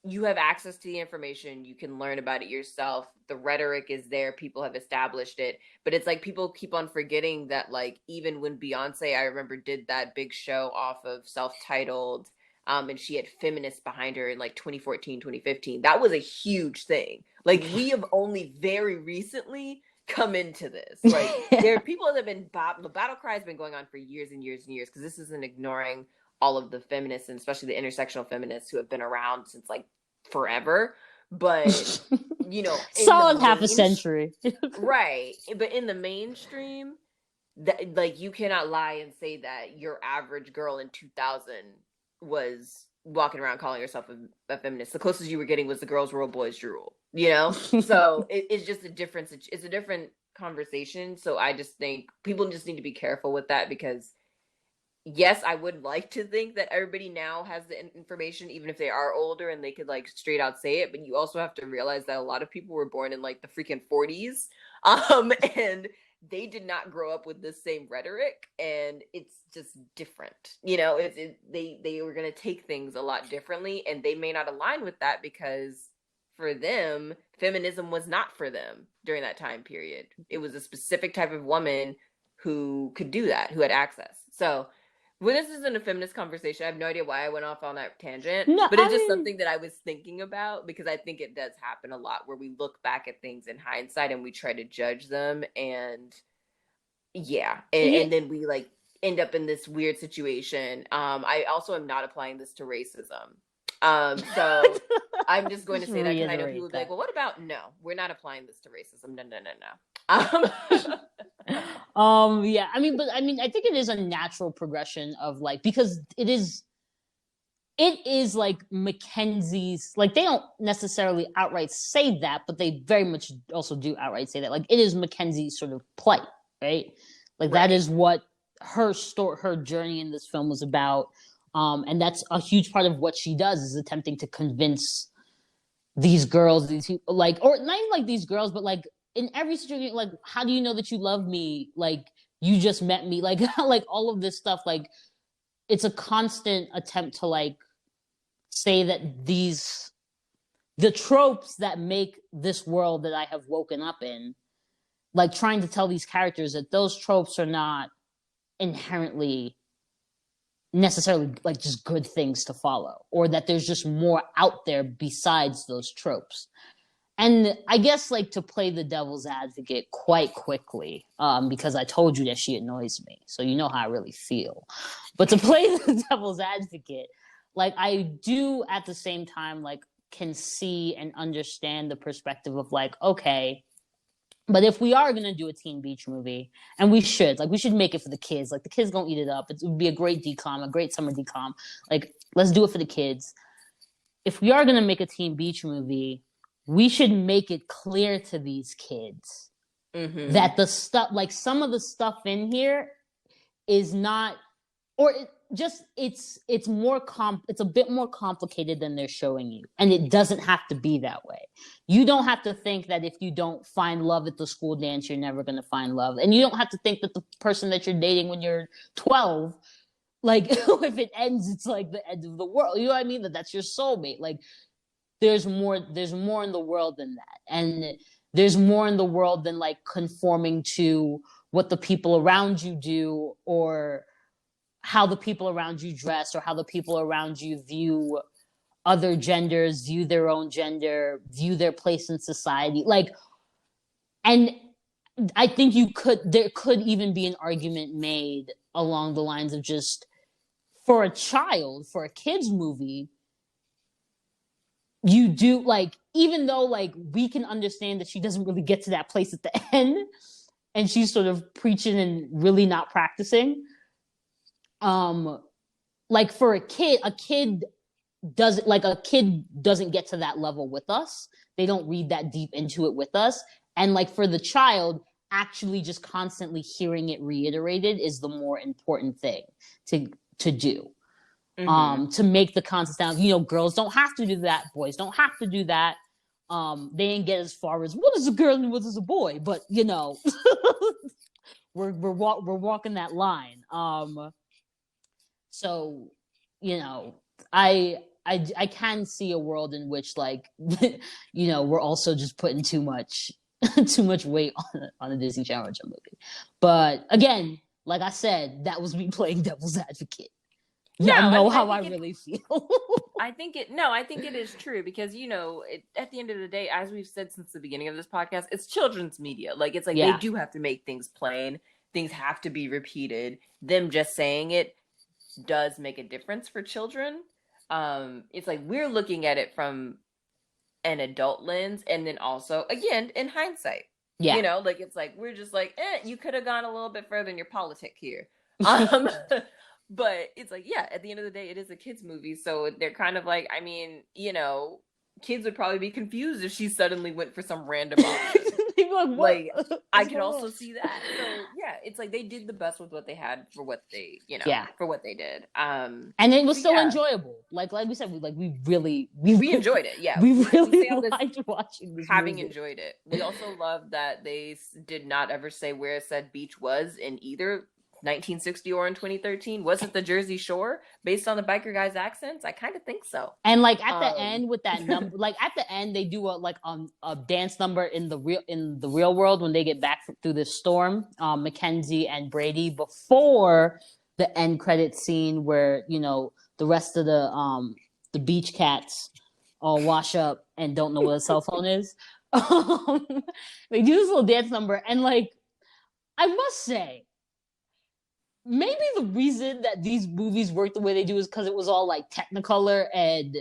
you have access to the information, you can learn about it yourself, the rhetoric is there, people have established it, but it's like people keep on forgetting that, like, even when Beyonce, I remember, did that big show off of Self-Titled, and she had feminists behind her in like 2014, 2015, that was a huge thing. Like, we have only very recently come into this. Like, there are people that have been, the battle cry has been going on for years and years and years, because this isn't ignoring all of the feminists, and especially the intersectional feminists who have been around since like forever. But, you know, solid half a century. Right. But in the mainstream, that, like, you cannot lie and say that your average girl in 2000 was walking around calling herself a feminist. The closest you were getting was the girls rule, boys drool, you know? So it's just a difference. It's a different conversation. So I just think people just need to be careful with that, because yes, I would like to think that everybody now has the information, even if they are older and they could like straight out say it. But you also have to realize that a lot of people were born in like the freaking 40s, and they did not grow up with this same rhetoric, and it's just different. You know, they were gonna take things a lot differently, and they may not align with that, because for them, feminism was not for them during that time period. It was a specific type of woman who could do that, who had access. So, well, this isn't a feminist conversation. I have no idea why I went off on that tangent, No, but it's just something that I was thinking about, because I think it does happen a lot where we look back at things in hindsight and we try to judge them, and yeah, and then we like end up in this weird situation. I also am not applying this to racism. So I'm just going to say that because I know people will be like, well, what about, no, we're not applying this to racism. No, no, no, no. Yeah, I mean, I think it is a natural progression of like, because it is like Mackenzie's, like, they don't necessarily outright say that, but they very much also do outright say that. Like, it is Mackenzie's sort of plight, right? Like, that is what her journey in this film was about. And that's a huge part of what she does, is attempting to convince these girls, these people, like, or not even like these girls, but like in every situation, like, how do you know that you love me? Like, you just met me, like, like all of this stuff, like, it's a constant attempt to like say that the tropes that make this world that I have woken up in, like, trying to tell these characters that those tropes are not inherently necessarily like just good things to follow, or that there's just more out there besides those tropes. And I guess, like, to play the devil's advocate quite quickly, because I told you that she annoys me, so you know how I really feel. But to play the devil's advocate, like, I do at the same time, like, can see and understand the perspective of like, okay, but if we are going to do a teen beach movie, and we should make it for the kids, like, the kids gonna eat it up. It would be a great DCOM, a great summer DCOM. Like, let's do it for the kids. If we are going to make a teen beach movie, we should make it clear to these kids that the stuff, like, some of the stuff in here is not, or it's a bit more complicated than they're showing you, and it doesn't have to be that way. You don't have to think that if you don't find love at the school dance, you're never going to find love, and you don't have to think that the person that you're dating when you're 12, like, if it ends, it's like the end of the world. You know what I mean? That's your soulmate. Like, there's more in the world than that, and there's more in the world than like conforming to what the people around you do, or how the people around you dress, or how the people around you view other genders, view their own gender, view their place in society. Like, and I think there could even be an argument made along the lines of just, for a kid's movie, you do, like, even though, like, we can understand that she doesn't really get to that place at the end, and she's sort of preaching and really not practicing. Like, for a kid doesn't get to that level with us. They don't read that deep into it with us. And like, for the child, actually just constantly hearing it reiterated is the more important thing to do. To make the constant sound, you know, girls don't have to do that, boys don't have to do that. They ain't get as far as what is a girl and what is a boy, but you know, we're walking that line. So, you know, I can see a world in which, like, you know, we're also just putting too much weight on a Disney Channel movie. But again, like I said, that was me playing devil's advocate. Y'all know how I really feel. I think it is true, because, you know, at the end of the day, as we've said since the beginning of this podcast, it's children's media. Like, it's like, they do have to make things plain. Things have to be repeated. Them just saying it does make a difference for children. It's like, we're looking at it from an adult lens, and then also, again, in hindsight. Yeah. You know, like, it's like, we're just like, you could have gone a little bit further in your politic here. But it's like, yeah, at the end of the day, it is a kid's movie. So they're kind of like, I mean, you know, kids would probably be confused if she suddenly went for some random option. Like, I can also see that. So yeah, it's like, they did the best with what they had for what they, you know, for what they did. And it was still enjoyable. Like we said, we really enjoyed it. Yeah, we really liked watching this having movie. Enjoyed it. We also loved that they did not ever say where said beach was in either 1960 or in 2013. Was it the Jersey Shore based on the biker guys' accents? I kind of think so. And like, at the end with that number, like at the end they do a dance number in the real world when they get back through this storm. Mackenzie and Brady, before the end credit scene where, you know, the rest of the beach cats all wash up and don't know what a cell phone is. They do this little dance number, and like, I must say, maybe the reason that these movies work the way they do is because it was all like Technicolor and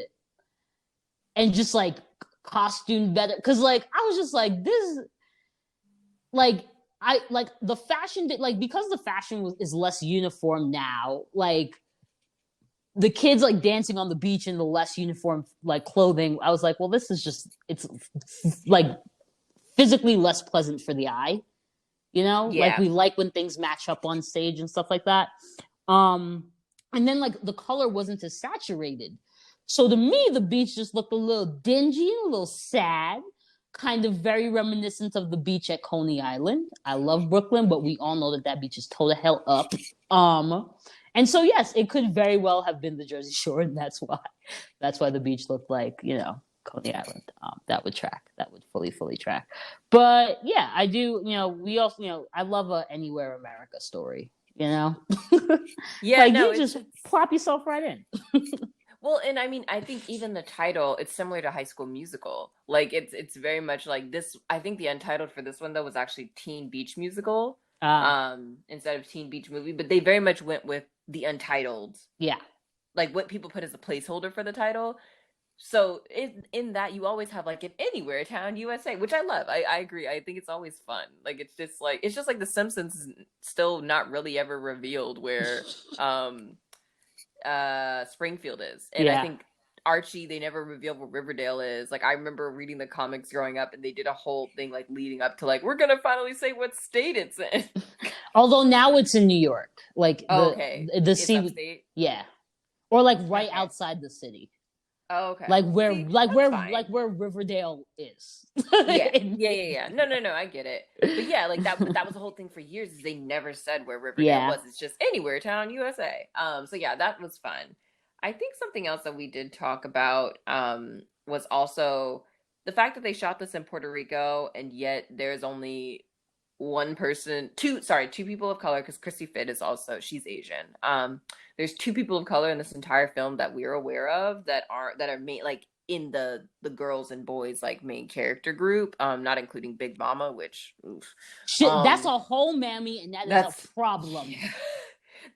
just like costume better. Because like I was just like this, like I like the fashion like because the fashion is less uniform now. Like the kids like dancing on the beach in the less uniform like clothing. I was like, well, this is just it's like physically less pleasant for the eye. You know, like Yeah. we like when things match up on stage and stuff like that. Um, and then like the color wasn't as saturated. So to me, the beach just looked a little dingy, a little sad, kind of very reminiscent of the beach at Coney Island. I love Brooklyn, but we all know that that beach is toe to hell up. And so yes, it could very well have been the Jersey Shore, and that's why the beach looked like, you know, Coney Island. That would track. That would fully track. But yeah, I do. You know, we also, you know, I love a Anywhere America story. You know, Yeah, like no, you just plop yourself right in. well, and I mean, I think even the title, it's similar to High School Musical. Like it's very much like this. I think the Untitled for this one though was actually Teen Beach Musical, Uh, instead of Teen Beach Movie. But they very much went with the Untitled, yeah, like what people put as a placeholder for the title. So in that you always have like an Anywhere Town USA, which I love. I agree. I think it's always fun. Like it's just like The Simpsons is still not really ever revealed where Springfield is. And I yeah. think Archie, they never revealed what Riverdale is. Like I remember reading the comics growing up and they did a whole thing like leading up to like we're gonna finally say what state it's in. Although now it's in New York, like Oh, okay. the It's sea, upstate. yeah, or like right Okay. outside the city, Oh, okay. See, that's fine. like where Riverdale is. Yeah. Yeah. No, I get it. But yeah, like that was the whole thing for years is they never said where Riverdale Yeah. was. It's just Anywhere Town USA. So yeah, that was fun. I think something else that we did talk about was also the fact that they shot this in Puerto Rico and yet there's only one person, two people of color, because Chrissy Fit is also, she's Asian. There's two people of color in this entire film that we're aware of that are made like in the girls and boys like main character group, not including Big Mama, which oof. Shit, that's a whole mammy, and that is That's a problem. yeah.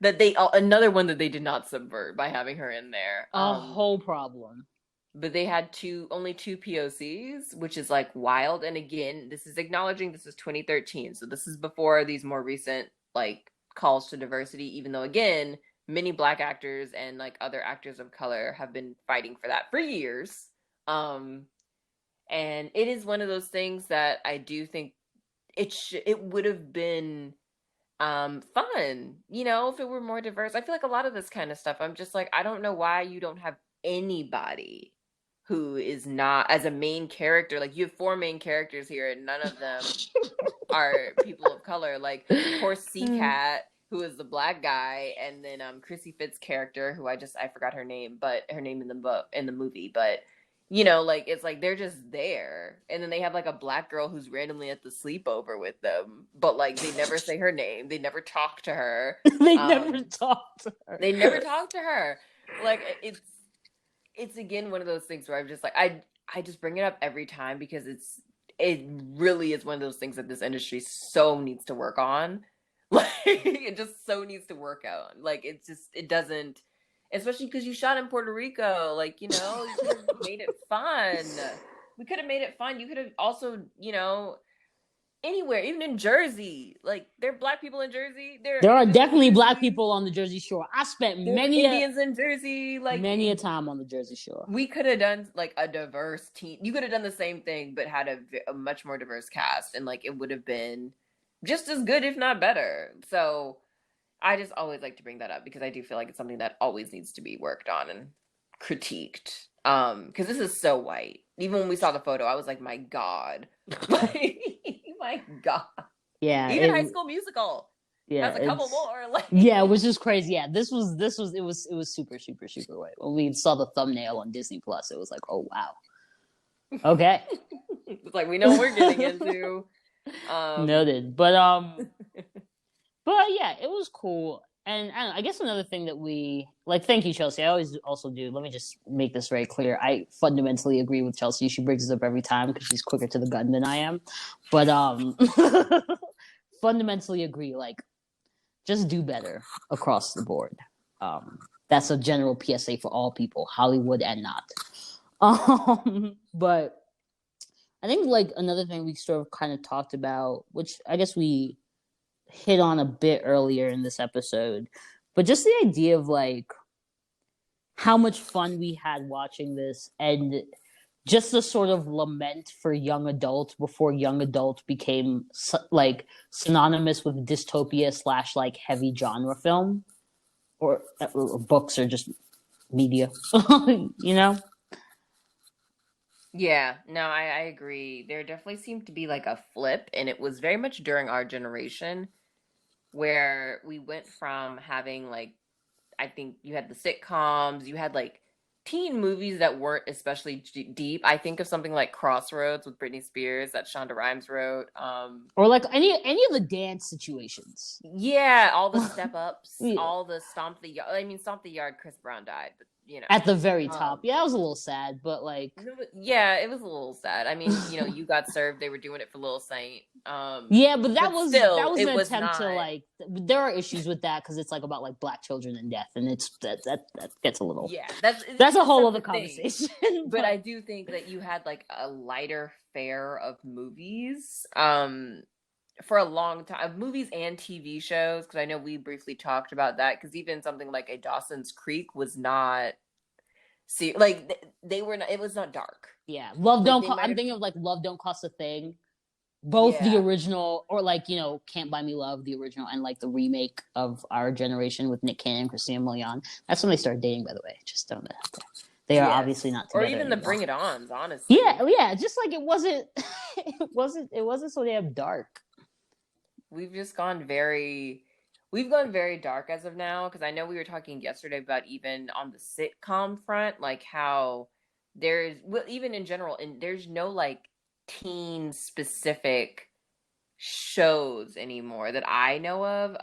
That they another one that they did not subvert by having her in there. A whole problem. But they had only two POCs, which is like wild. And again, this is acknowledging this is 2013, so this is before these more recent like calls to diversity. Even though again, many Black actors and like other actors of color have been fighting for that for years. And it is one of those things that I do think it would have been fun, you know, if it were more diverse. I feel like a lot of this kind of stuff, I'm just like, I don't know why you don't have anybody who is not as a main character. Like you have four main characters here and none of them are people of color. Like poor Cat, who is the Black guy, and then Chrissy Fitt's character, who I forgot her name, but her name in the movie, but you know, like it's like they're just there, and then they have like a Black girl who's randomly at the sleepover with them, but like they never say her name, they never talk to her. They never talk to her. They never talk to her. Like it's again one of those things where I'm just like I just bring it up every time because it really is one of those things that this industry so needs to work on. Like it just so needs to work out. Like it doesn't, especially because you shot in Puerto Rico. Like, you know, you could have made it fun. We could have made it fun. You could have also, you know, anywhere, even in Jersey. Like, there are Black people in Jersey. There are definitely Black people on the Jersey Shore. I spent many Indians in Jersey. Like many a time on the Jersey Shore. We could have done like a diverse team. You could have done the same thing, but had a much more diverse cast, and like it would have been just as good, if not better. So I just always like to bring that up because I do feel like it's something that always needs to be worked on and critiqued. Because this is so white. Even when we saw the photo, I was like, my God. Like, my God. Yeah. Even High School Musical. Yeah. Has a couple more. Like, yeah, which is crazy. Yeah. It was super, super, super white. When we saw the thumbnail on Disney Plus, it was like, oh wow. Okay. It's like we know what we're getting into. Noted. But yeah, it was cool. And I guess another thing that we like, thank you, Chelsea. I always also do. Let me just make this very clear. I fundamentally agree with Chelsea. She brings it up every time because she's quicker to the gun than I am. But fundamentally agree. Like just do better across the board. That's a general PSA for all people, Hollywood and not. But I think like another thing we sort of kind of talked about, which I guess we hit on a bit earlier in this episode, but just the idea of like how much fun we had watching this, and just the sort of lament for young adults before young adult became like synonymous with dystopia / like heavy genre film or books or just media, you know? Yeah, no, I agree. There definitely seemed to be like a flip, and it was very much during our generation where we went from having like, I think you had the sitcoms, you had like teen movies that weren't especially deep. I think of something like Crossroads with Britney Spears that Shonda Rhimes wrote. Or like any of the dance situations. Yeah, all the step ups, Yeah. all the stomp the yard. I mean, stomp the yard. Chris Brown died, but you know, At the very top. um, Yeah, it was a little sad, but like yeah, it was a little sad. I mean, you know, you got served. They were doing it for Lil Saint. yeah, but that But was still, an it was attempt to not. like. There are issues with that because it's like about like black children and death, and it's that gets a little. Yeah, That's a whole other separate thing. conversation. But I do think that you had like a lighter fare of movies. For a long time, movies and TV shows, because I know we briefly talked about that. Because even something like a Dawson's Creek was not. See, like they were not. It was not dark. Yeah, Love Like Don't. they might I'm have. thinking of like Love Don't Cost a Thing. Both the Yeah. original, or like Can't Buy Me Love, the original, and like the remake of Our Generation with Nick Cannon and Christina Milian. That's when they started dating, by the way. Just throwing that out there. They are obviously not together. Or even anymore. the Bring It Ons, honestly. Yeah. Just like it wasn't. It wasn't so damn dark. We've gone very dark as of now, because I know we were talking yesterday about even on the sitcom front, like how there's, well, even in general, and there's no like teen specific shows anymore that I know of.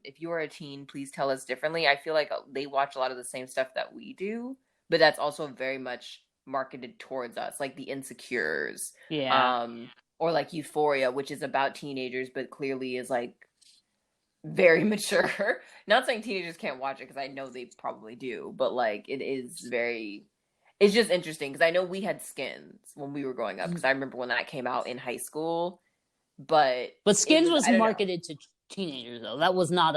If you are a teen, please tell us differently. I feel like they watch a lot of the same stuff that we do, but that's also very much marketed towards us, like the Insecures. Yeah. Or like Euphoria, which is about teenagers, but clearly is like very mature. Not saying teenagers can't watch it, because I know they probably do, but like it's just interesting, because I know we had Skins when we were growing up, because I remember when that came out in high school, but Skins was marketed to teenagers though. That was not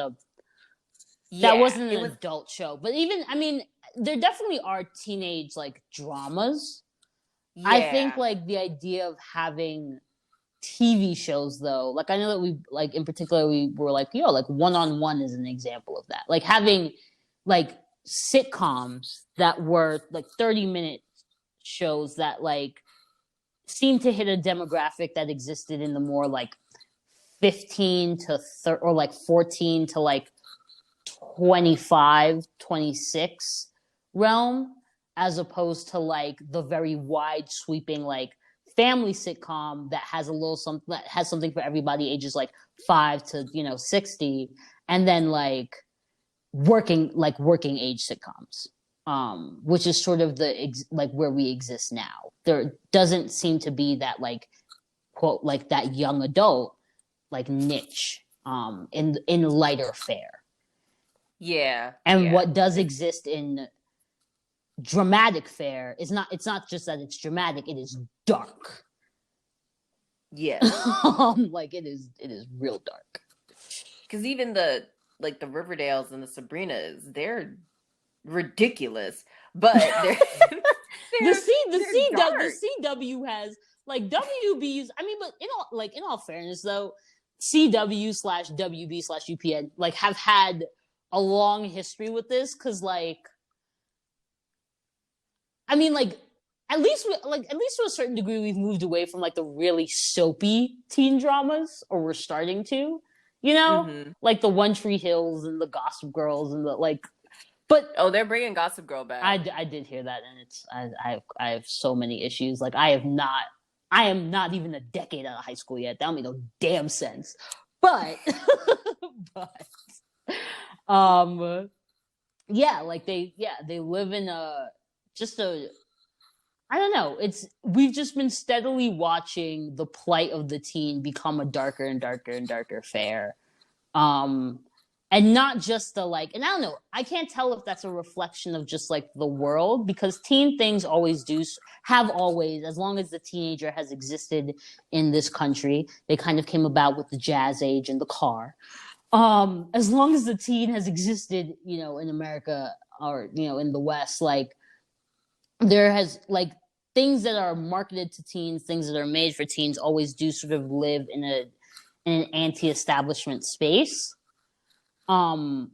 that wasn't an adult show. But even, I mean, there definitely are teenage like dramas. Yeah. I think like the idea of having TV shows though, like I know that we like in particular we were like, like One-on-One is an example of that. Like having like sitcoms that were like 30-minute shows that like seemed to hit a demographic that existed in the more like 15 to 30 or like 14 to like 25, 26 realm, as opposed to like the very wide sweeping like family sitcom that has something for everybody ages like 5 to 60, and then like working age sitcoms, which is sort of like where we exist now. There doesn't seem to be that like quote like that young adult like niche in lighter fare. Yeah. And what does exist in dramatic fare is it's not just that it's dramatic, it is dark. Yeah. Like it is real dark. Because even the Riverdales and the Sabrinas, they're ridiculous, but they're the CW has like WB's. I mean, but in all fairness though, CW/WB/UPN like have had a long history with this, because like I mean like at least to a certain degree we've moved away from like the really soapy teen dramas, or we're starting to, like the One Tree Hills and the Gossip Girls and the like. But they're bringing Gossip Girl back. I did hear that, and I have so many issues. Like I am not even a decade out of high school yet. That don't make no damn sense. But yeah, like they live in I don't know. We've just been steadily watching the plight of the teen become a darker and darker and darker fare. And and not just the like, and I don't know, I can't tell if that's a reflection of just like the world, because teen things always have always, as long as the teenager has existed in this country, they kind of came about with the jazz age and the car. As long as the teen has existed, in America, or in the West, like there has like things that are marketed to teens, things that are made for teens, always do sort of live in an anti-establishment space. And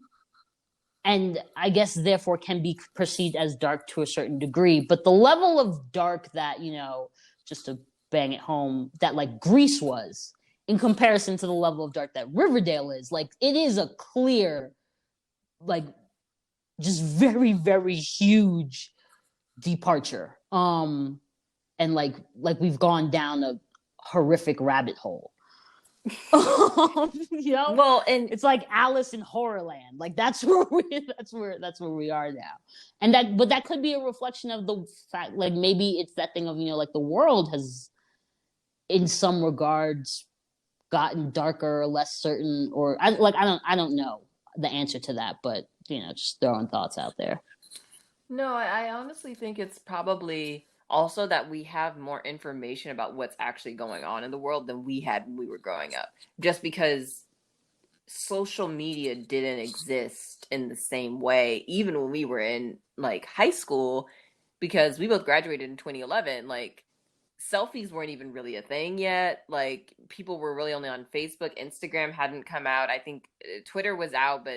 I guess therefore can be perceived as dark to a certain degree. But the level of dark that, just to bang it home, that like Grease was, in comparison to the level of dark that Riverdale is, like it is a clear, like just very, very huge departure. And like we've gone down a horrific rabbit hole. Well, and it's like Alice in Horrorland. Like that's where we are now. And that could be a reflection of the fact, like maybe it's that thing of, like the world has in some regards gotten darker or less certain, or I don't know the answer to that, but just throwing thoughts out there. no, I honestly think it's probably also that we have more information about what's actually going on in the world than we had when we were growing up. Just because social media didn't exist in the same way, even when we were in like high school, because we both graduated in 2011. Like selfies weren't even really a thing yet. Like people were really only on Facebook. Instagram hadn't come out. I think Twitter was out, but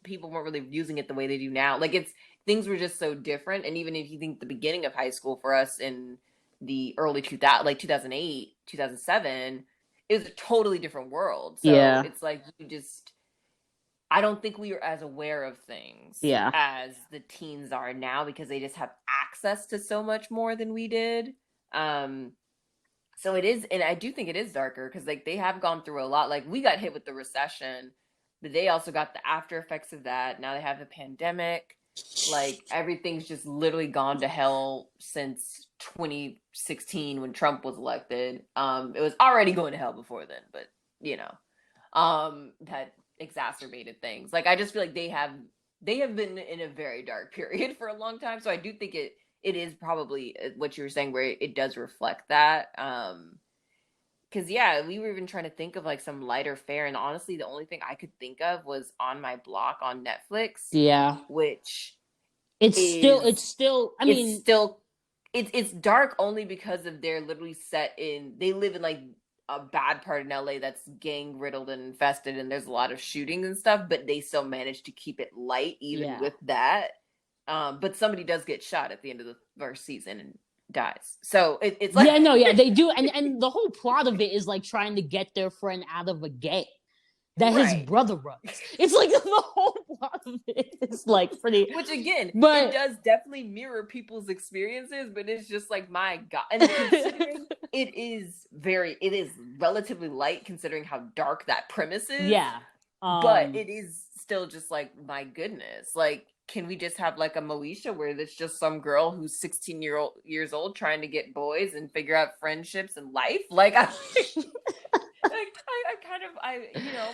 people weren't really using it the way they do now. Like things were just so different. And even if you think the beginning of high school for us in the early 2000, like 2008, 2007, it was a totally different world. So Yeah. it's like I don't think we were as aware of things as the teens are now, because they just have access to so much more than we did. So it is, and I do think it is darker because like they have gone through a lot. Like we got hit with the recession, but they also got the after effects of that. Now they have the pandemic. Like everything's just literally gone to hell since 2016 when Trump was elected. It was already going to hell before then, but that exacerbated things. Like I just feel like they have been in a very dark period for a long time. So I do think it is probably what you were saying, where it does reflect that. Because we were even trying to think of like some lighter fare, and honestly, the only thing I could think of was On My Block on Netflix. Yeah, which it's still. I mean, it's dark only because of they're literally set in. They live in like a bad part in LA that's gang riddled and infested, and there's a lot of shootings and stuff. But they still manage to keep it light even with that. But somebody does get shot at the end of the first season and dies. So it's like they do, and the whole plot of it is like trying to get their friend out of a gang that his brother runs. It's like the whole plot of it is like pretty. Which again, it does definitely mirror people's experiences, but it's just like, my God. And considering it is relatively light considering how dark that premise is. Yeah. But it is still just like, my goodness. Like, can we just have like a Moesha where there's just some girl who's 16 years old trying to get boys and figure out friendships and life? Like,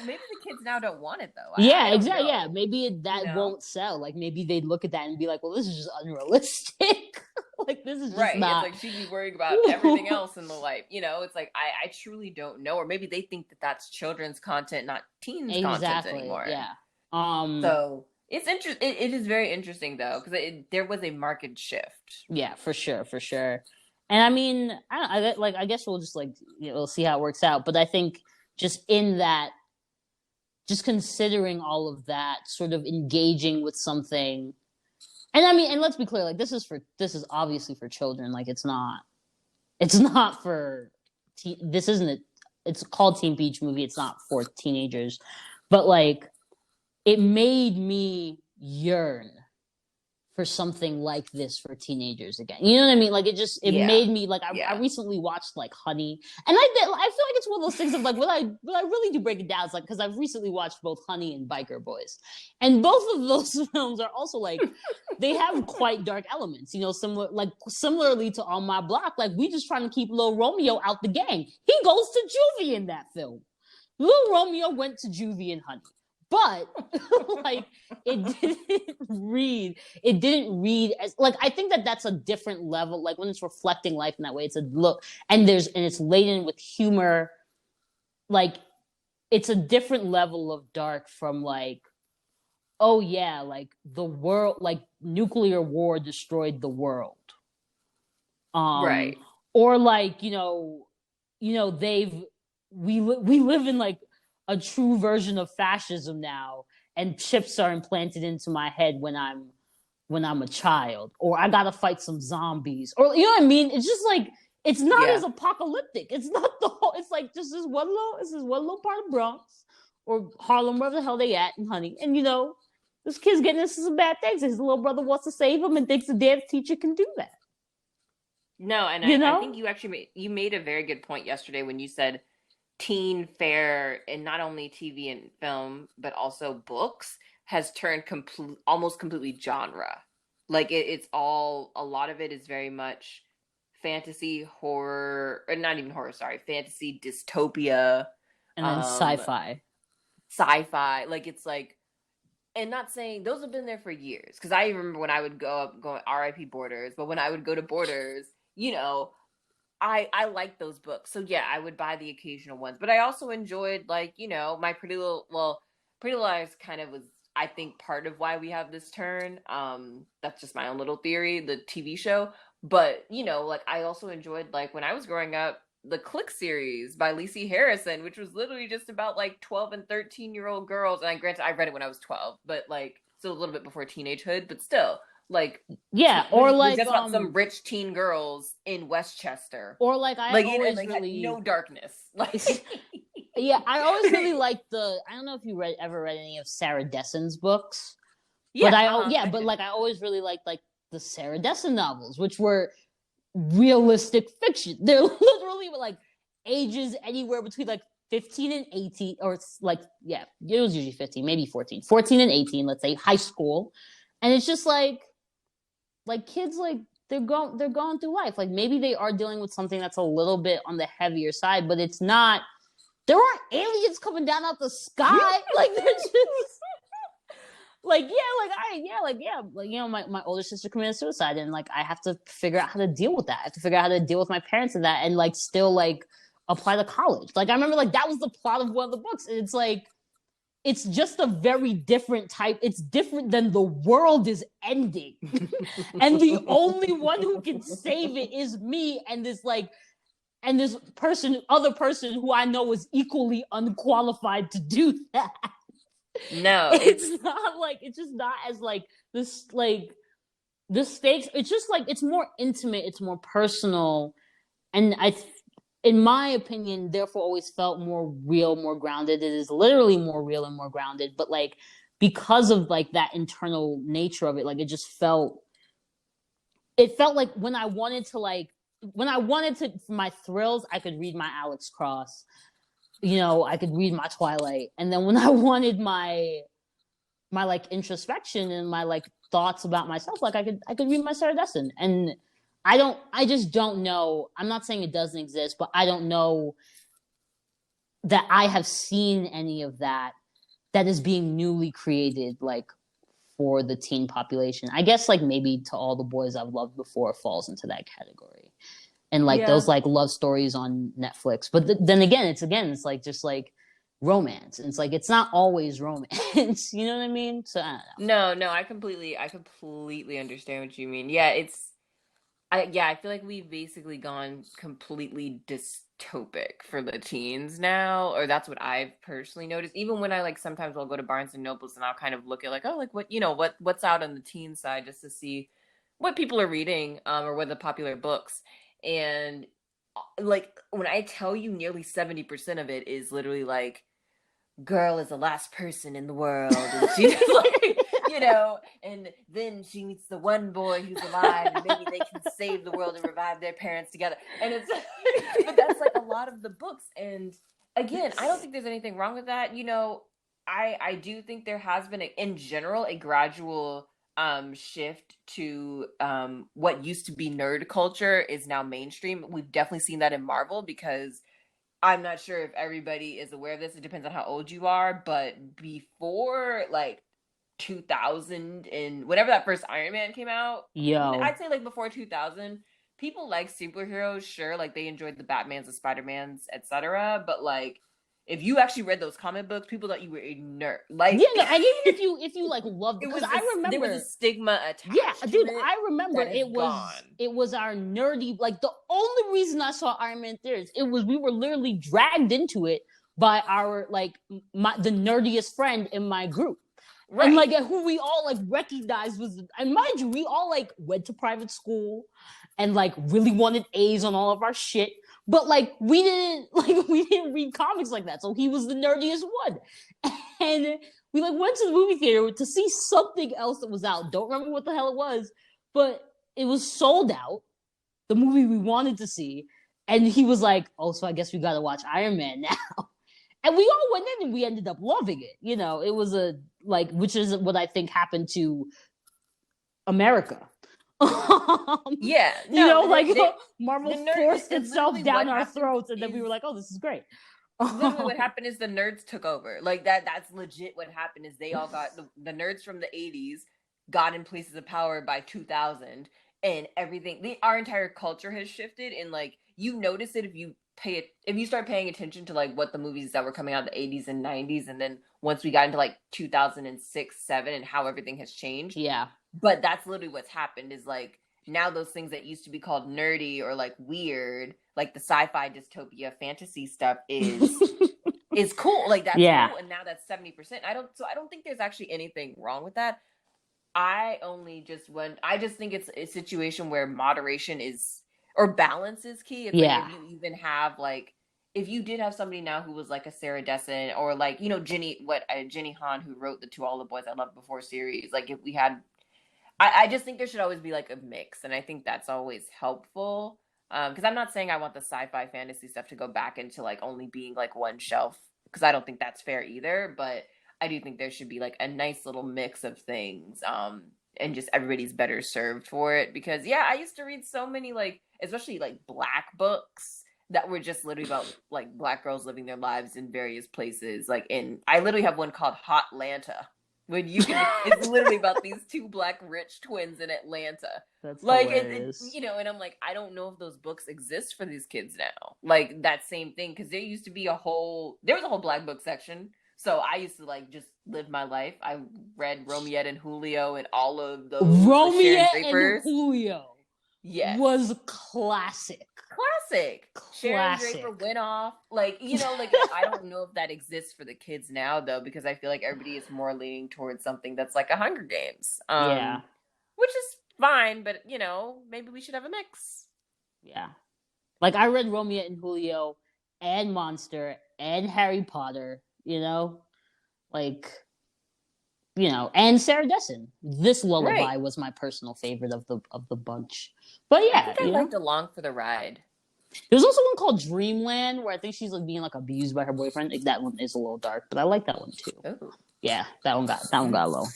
maybe the kids now don't want it though. Exactly. Yeah, maybe won't sell. Like maybe they'd look at that and be like, "Well, this is just unrealistic." Like this is just not. It's like she'd be worried about everything else in the life. It's like I truly don't know, or maybe they think that that's children's content, not teens content anymore. Yeah. So it's interesting. It is very interesting though, because there was a market shift. Yeah, for sure. And I mean, I guess we'll just we'll see how it works out. But I think just in that, just considering all of that, sort of engaging with something, and I mean, and let's be clear, like this is obviously for children. Like it's not for this isn't it. It's called Teen Beach Movie. It's not for teenagers, but like it made me yearn for something like this for teenagers again. You know what I mean? Like it made me like I recently watched like Honey, and I feel like it's one of those things of like when I really do break it down, it's like because I've recently watched both Honey and Biker Boys, and both of those films are also like they have quite dark elements. Similarly to On My Block, like we just trying to keep Lil Romeo out the gang. He goes to juvie in that film. Lil Romeo went to juvie in Honey. but like it didn't read as like, I think that that's a different level, like when it's reflecting life in that way, it's a look, and it's laden with humor, like it's a different level of dark from like, oh yeah, like the world, like nuclear war destroyed the world, um Right. or like, they've we live in like a true version of fascism now, and chips are implanted into my head when I'm a child, or I gotta fight some zombies, or you know what I mean. It's just like, it's not as Yeah. apocalyptic. It's not the whole. It's like just this one little part of Bronx or Harlem, wherever the hell they at, and honey, and this kid's getting into some bad things. His little brother wants to save him and thinks the damn teacher can do that. No, and You I know? think you made a very good point yesterday when you said teen fare in not only TV and film but also books has turned almost completely genre. Like it's all, a lot of it is very much fantasy, horror, or not even horror, sorry, fantasy, dystopia, And then um, sci-fi. sci-fi. Like it's like, and not saying those have been there for years, because I remember when I would go RIP Borders, but when I would go to Borders, I like those books. So yeah, I would buy the occasional ones, but I also enjoyed, like, my Pretty Little Liars kind of was, I think, part of why we have this turn. That's just my own little theory, the TV show. But like I also enjoyed, like when I was growing up, the Click series by Lacey Harrison, which was literally just about like 12 and 13-year-old girls. And granted, I read it when I was 12, but like still a little bit before teenagehood, but still like Yeah, but it was just about some rich teen girls in Westchester. or like I Like, and always like had really no darkness. Like, yeah, I always really liked I don't know if you ever read any of Sarah Dessen's books, but yeah, uh-huh, yeah, I but did. like I always really liked like the Sarah Dessen novels, which were realistic fiction. They're literally like ages anywhere between like 15 and 18, or like, yeah, it was usually 15, maybe 14 and 18, let's say high school. And it's just like kids, like they're going through life. Like maybe they are dealing with something that's a little bit on the heavier side, but it's not, there aren't aliens coming down out the sky. Like they're just like, my older sister committed suicide, and like I have to figure out how to deal with that. I have to figure out how to deal with my parents and that, and like still like apply to college. Like I remember like that was the plot of one of the books. And it's like, it's just a very different type. It's different than the world is ending. And the only one who can save it is me and this other person who I know is equally unqualified to do that. No, It's not like, it's just not as like this, like the stakes. It's just like, it's more intimate, it's more personal, and in my opinion, therefore always felt more real, more grounded. It is literally more real and more grounded, but like because of like that internal nature of it, like it felt like when I wanted to for my thrills, I could read my Alex Cross. I could read my Twilight. And then when I wanted my like introspection and my like thoughts about myself, like I could read my Sarah Dessen. And I just don't know. I'm not saying it doesn't exist, but I don't know that I have seen any of that is being newly created, like for the teen population. I guess like maybe To All the Boys I've Loved Before falls into that category. And like yeah. those like love stories on Netflix. But then again, it's like just like romance. And it's like, it's not always romance. You know what I mean? So I don't know. No, I completely understand what you mean. Yeah, I feel like we've basically gone completely dystopic for the teens now, or that's what I've personally noticed. Even when I like sometimes I'll go to Barnes and Nobles and I'll kind of look at like, oh, like what's out on the teen side, just to see what people are reading, or what the popular books. And like when I tell you nearly 70% of it is literally like, girl is the last person in the world, and she just like, and then she meets the one boy who's alive, and maybe they can save the world and revive their parents together. And it's but that's like a lot of the books. And again, I don't think there's anything wrong with that. I do think there has been in general a gradual shift to what used to be nerd culture is now mainstream. We've definitely seen that in Marvel, because I'm not sure if everybody is aware of this. It depends on how old you are, but before like 2000 and whenever that first Iron Man came out, Yo. I'd say like before 2000, people like superheroes, sure, like they enjoyed the Batmans, the Spider-Mans, etc. But like if you actually read those comic books, people thought you were a nerd. Like Yeah, no, and even if you like loved, it because was I there was a remember, stigma yeah, attached to dude, it I remember that has gone. it was our nerdy, like the only reason I saw Iron Man theaters, it was we were literally dragged into it by our like the nerdiest friend in my group. And like Right. who we all like recognized was, and mind you, we all like went to private school and like really wanted A's on all of our shit. But like we didn't read comics like that. So he was the nerdiest one. And we like went to the movie theater to see something else that was out. Don't remember what the hell it was, but it was sold out. The movie we wanted to see, and he was like, "Oh, so I guess we got to watch Iron Man now." And we all went in, and we ended up loving it. You know, it was a like, which is what I think happened to America. Yeah, You know, no, like they, Marvel the nerd forced it's itself literally down what our happened throats, and then we is were like, "Oh, this is great." literally what happened is the nerds took over. Like that's legit what happened is they all got the nerds from the 80s got in places of power by 2000 and everything our entire culture has shifted and like you notice it if you start paying attention to like what the movies that were coming out in the 80s and 90s and then once we got into like 2006 7 and how everything has changed. Yeah. But that's literally what's happened is like now those things that used to be called nerdy or like weird, like the sci-fi dystopia fantasy stuff is cool. Like that's Yeah. cool. And now that's 70%. I don't think there's actually anything wrong with that. I just think it's a situation where moderation is or balance is key. It's like Yeah. if you even have like if you did have somebody now who was like a Sarah Dessen or like Jenny Han who wrote the To All the Boys I Loved Before series, like if we had I just think there should always be like a mix, and I think that's always helpful. Because I'm not saying I want the sci-fi fantasy stuff to go back into like only being like one shelf, because I don't think that's fair either. But I do think there should be like a nice little mix of things, and just everybody's better served for it. Because yeah, I used to read so many like, especially like Black books that were just literally about like Black girls living their lives in various places. I literally have one called Hot Lanta when you can it's literally about these two Black rich twins in Atlanta. That's Like hilarious. you know, and I'm like, I don't know if those books exist for these kids now. Like that same thing, because there used to be there was a whole Black book section. So I used to like just live my life. I read Romeo and Julio and all of those. Romeo Sharon and Draper's. Julio Yes. was classic. Classic. Sharon Draper went off. Like, you know, like I don't know if that exists for the kids now though, because I feel like everybody is more leaning towards something that's like a Hunger Games. Yeah. Which is fine, but you know, maybe we should have a mix. Yeah. Like I read Romeo and Julio and Monster and Harry Potter, you know? Like, you know, and Sarah Dessen. This lullaby was my personal favorite of the bunch. But yeah, I think I liked Along for the Ride. There's also one called Dreamland where I think she's like being like abused by her boyfriend. Like, that one is a little dark, but I like that one too. Ooh. Yeah, that one got low,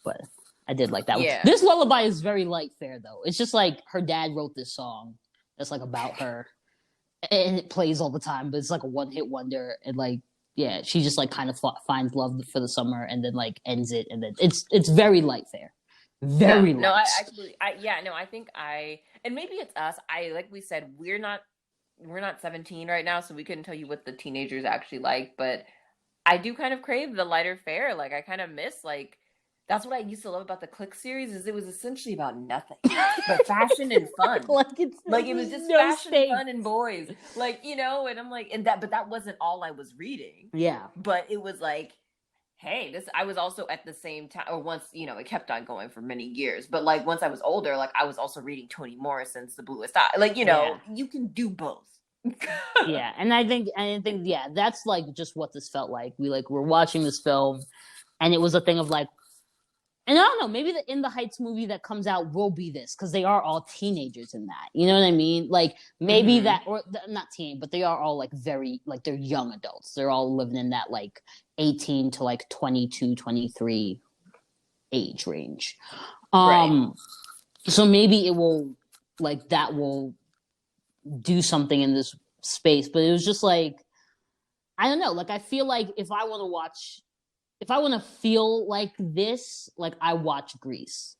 but I did like that one. Yeah. This lullaby is very light fare though. It's just like her dad wrote this song that's like about her, and it plays all the time. But it's like a one-hit wonder, and like yeah, she just like kind of finds love for the summer and then like ends it, and then it's very light fare. Very light. No, I think and maybe it's us. Like we said, we're not 17 right now, so we couldn't tell you what the teenagers actually like, but I do kind of crave the lighter fare. Like I kind of miss like that's what I used to love about the Click series is it was essentially about nothing but fashion and fun. Like it was just fashion, fun, and boys. Like, you know, and I'm like, but that wasn't all I was reading. Yeah. But it was like, hey, I was also at the same time, or once, you know, it kept on going for many years. But like once I was older, like I was also reading Toni Morrison's The Bluest Eye. Like, you know, you can do both. Yeah, and I think yeah, that's like just what this felt like. We're watching this film, and it was a thing of like, and I don't know, maybe the In the Heights movie that comes out will be this because they are all teenagers in that. You know what I mean? Like maybe that, or not teen, but they are all like very like they're young adults. They're all living in that like 18 to like 22, 23 age range. Right. So maybe it will like that will do something in this space, but it was just like, I don't know. Like, I feel like if I want to feel like this, like, I watch Grease.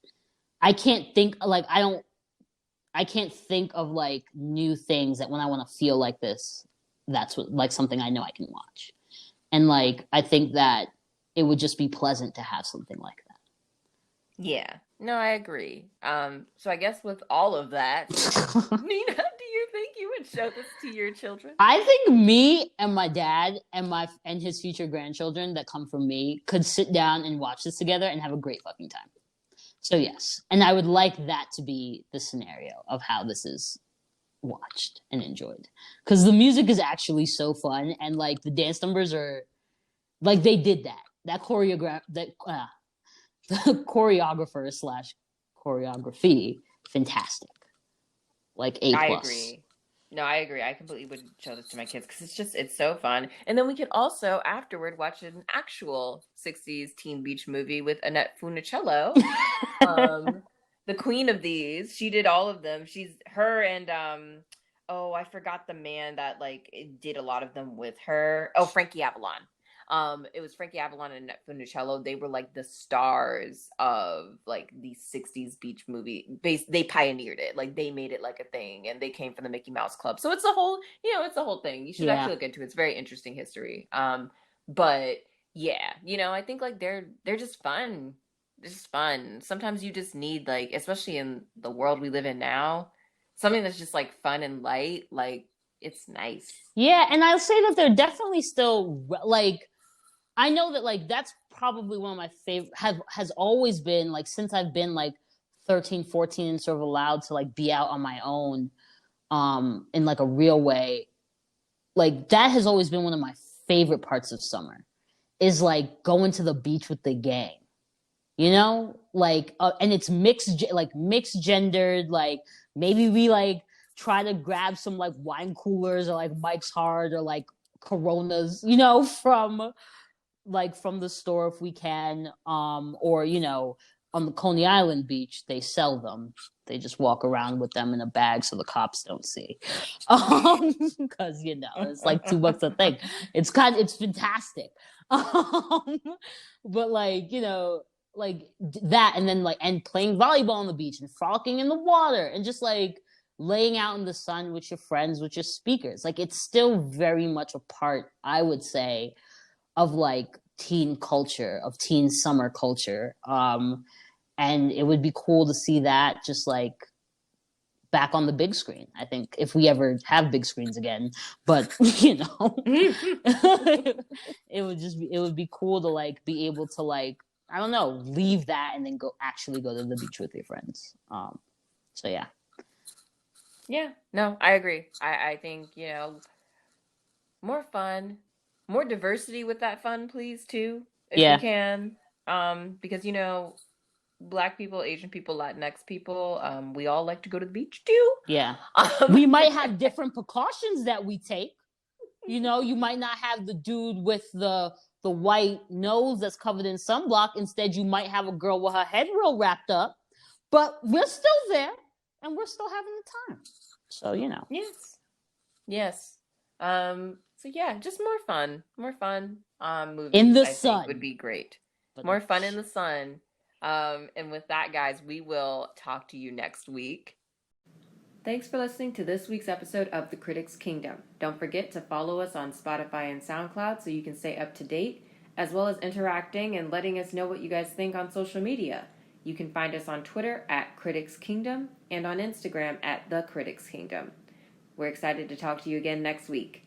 I can't think, like, I can't think of like new things that when I want to feel like this, that's what, like, something I know I can watch. And like, I think that it would just be pleasant to have something like Yeah. No, I agree. So I guess with all of that, that. Nina, do you think you would show this to your children? I think me and my dad and his future grandchildren that come from me could sit down and watch this together and have a great fucking time. So yes, and I would like that to be the scenario of how this is watched and enjoyed, because the music is actually so fun, and like the dance numbers are like, they did that the choreographer slash choreography, fantastic, like A I plus. agree. No, I agree. I completely would show this to my kids because it's so fun. And then we could also afterward watch an actual 60s teen beach movie with Annette Funicello, um, the queen of these. She did all of them. She's her and oh, I forgot the man that like did a lot of them with her. Oh, Frankie Avalon. It was Frankie Avalon and Annette Funicello. They were like the stars of like the 60s beach movie. They pioneered it. Like they made it like a thing and they came from the Mickey Mouse Club. So it's a whole, it's a whole thing. You should Yeah. actually look into it. It's very interesting history. But yeah, I think like they're just fun. It's just fun. Sometimes you just need like, especially in the world we live in now, something that's just like fun and light. Like it's nice. Yeah, and I'll say that they're definitely still like, I know that like that's probably one of my favorite, has always been, like, since I've been like 13, 14, and sort of allowed to like be out on my own in like a real way. Like, that has always been one of my favorite parts of summer, is like going to the beach with the gang. Like, and it's mixed gendered, like, maybe we like try to grab some like wine coolers or like Mike's Hard or like Coronas, from the store if we can, or on the Coney Island beach they sell them. They just walk around with them in a bag so the cops don't see, because it's like $2 a thing. It's fantastic. um, but like, like that, and then like, and playing volleyball on the beach and frolicking in the water and just like laying out in the sun with your friends with your speakers. Like, it's still very much a part, I would say, of like teen culture, of teen summer culture. And it would be cool to see that just like back on the big screen, I think, if we ever have big screens again. But it would be cool to like be able to, like, I don't know, leave that and then go to the beach with your friends. So yeah. Yeah, no, I agree. I think, more fun, more diversity with that fun, please, too, if we Yeah. can. Because, Black people, Asian people, Latinx people, we all like to go to the beach too. Yeah. Um, We might have different precautions that we take. You might not have the dude with the white nose that's covered in sunblock. Instead, you might have a girl with her head real wrapped up. But we're still there, and we're still having the time. So, yes, yes. So yeah, just more fun, in movies. the I think would sun. be great. But More fun in the sun. And with that, guys, we will talk to you next week. Thanks for listening to this week's episode of The Critics Kingdom. Don't forget to follow us on Spotify and SoundCloud so you can stay up to date, as well as interacting and letting us know what you guys think on social media. You can find us on Twitter at Critics Kingdom and on Instagram at The Critics Kingdom. We're excited to talk to you again next week.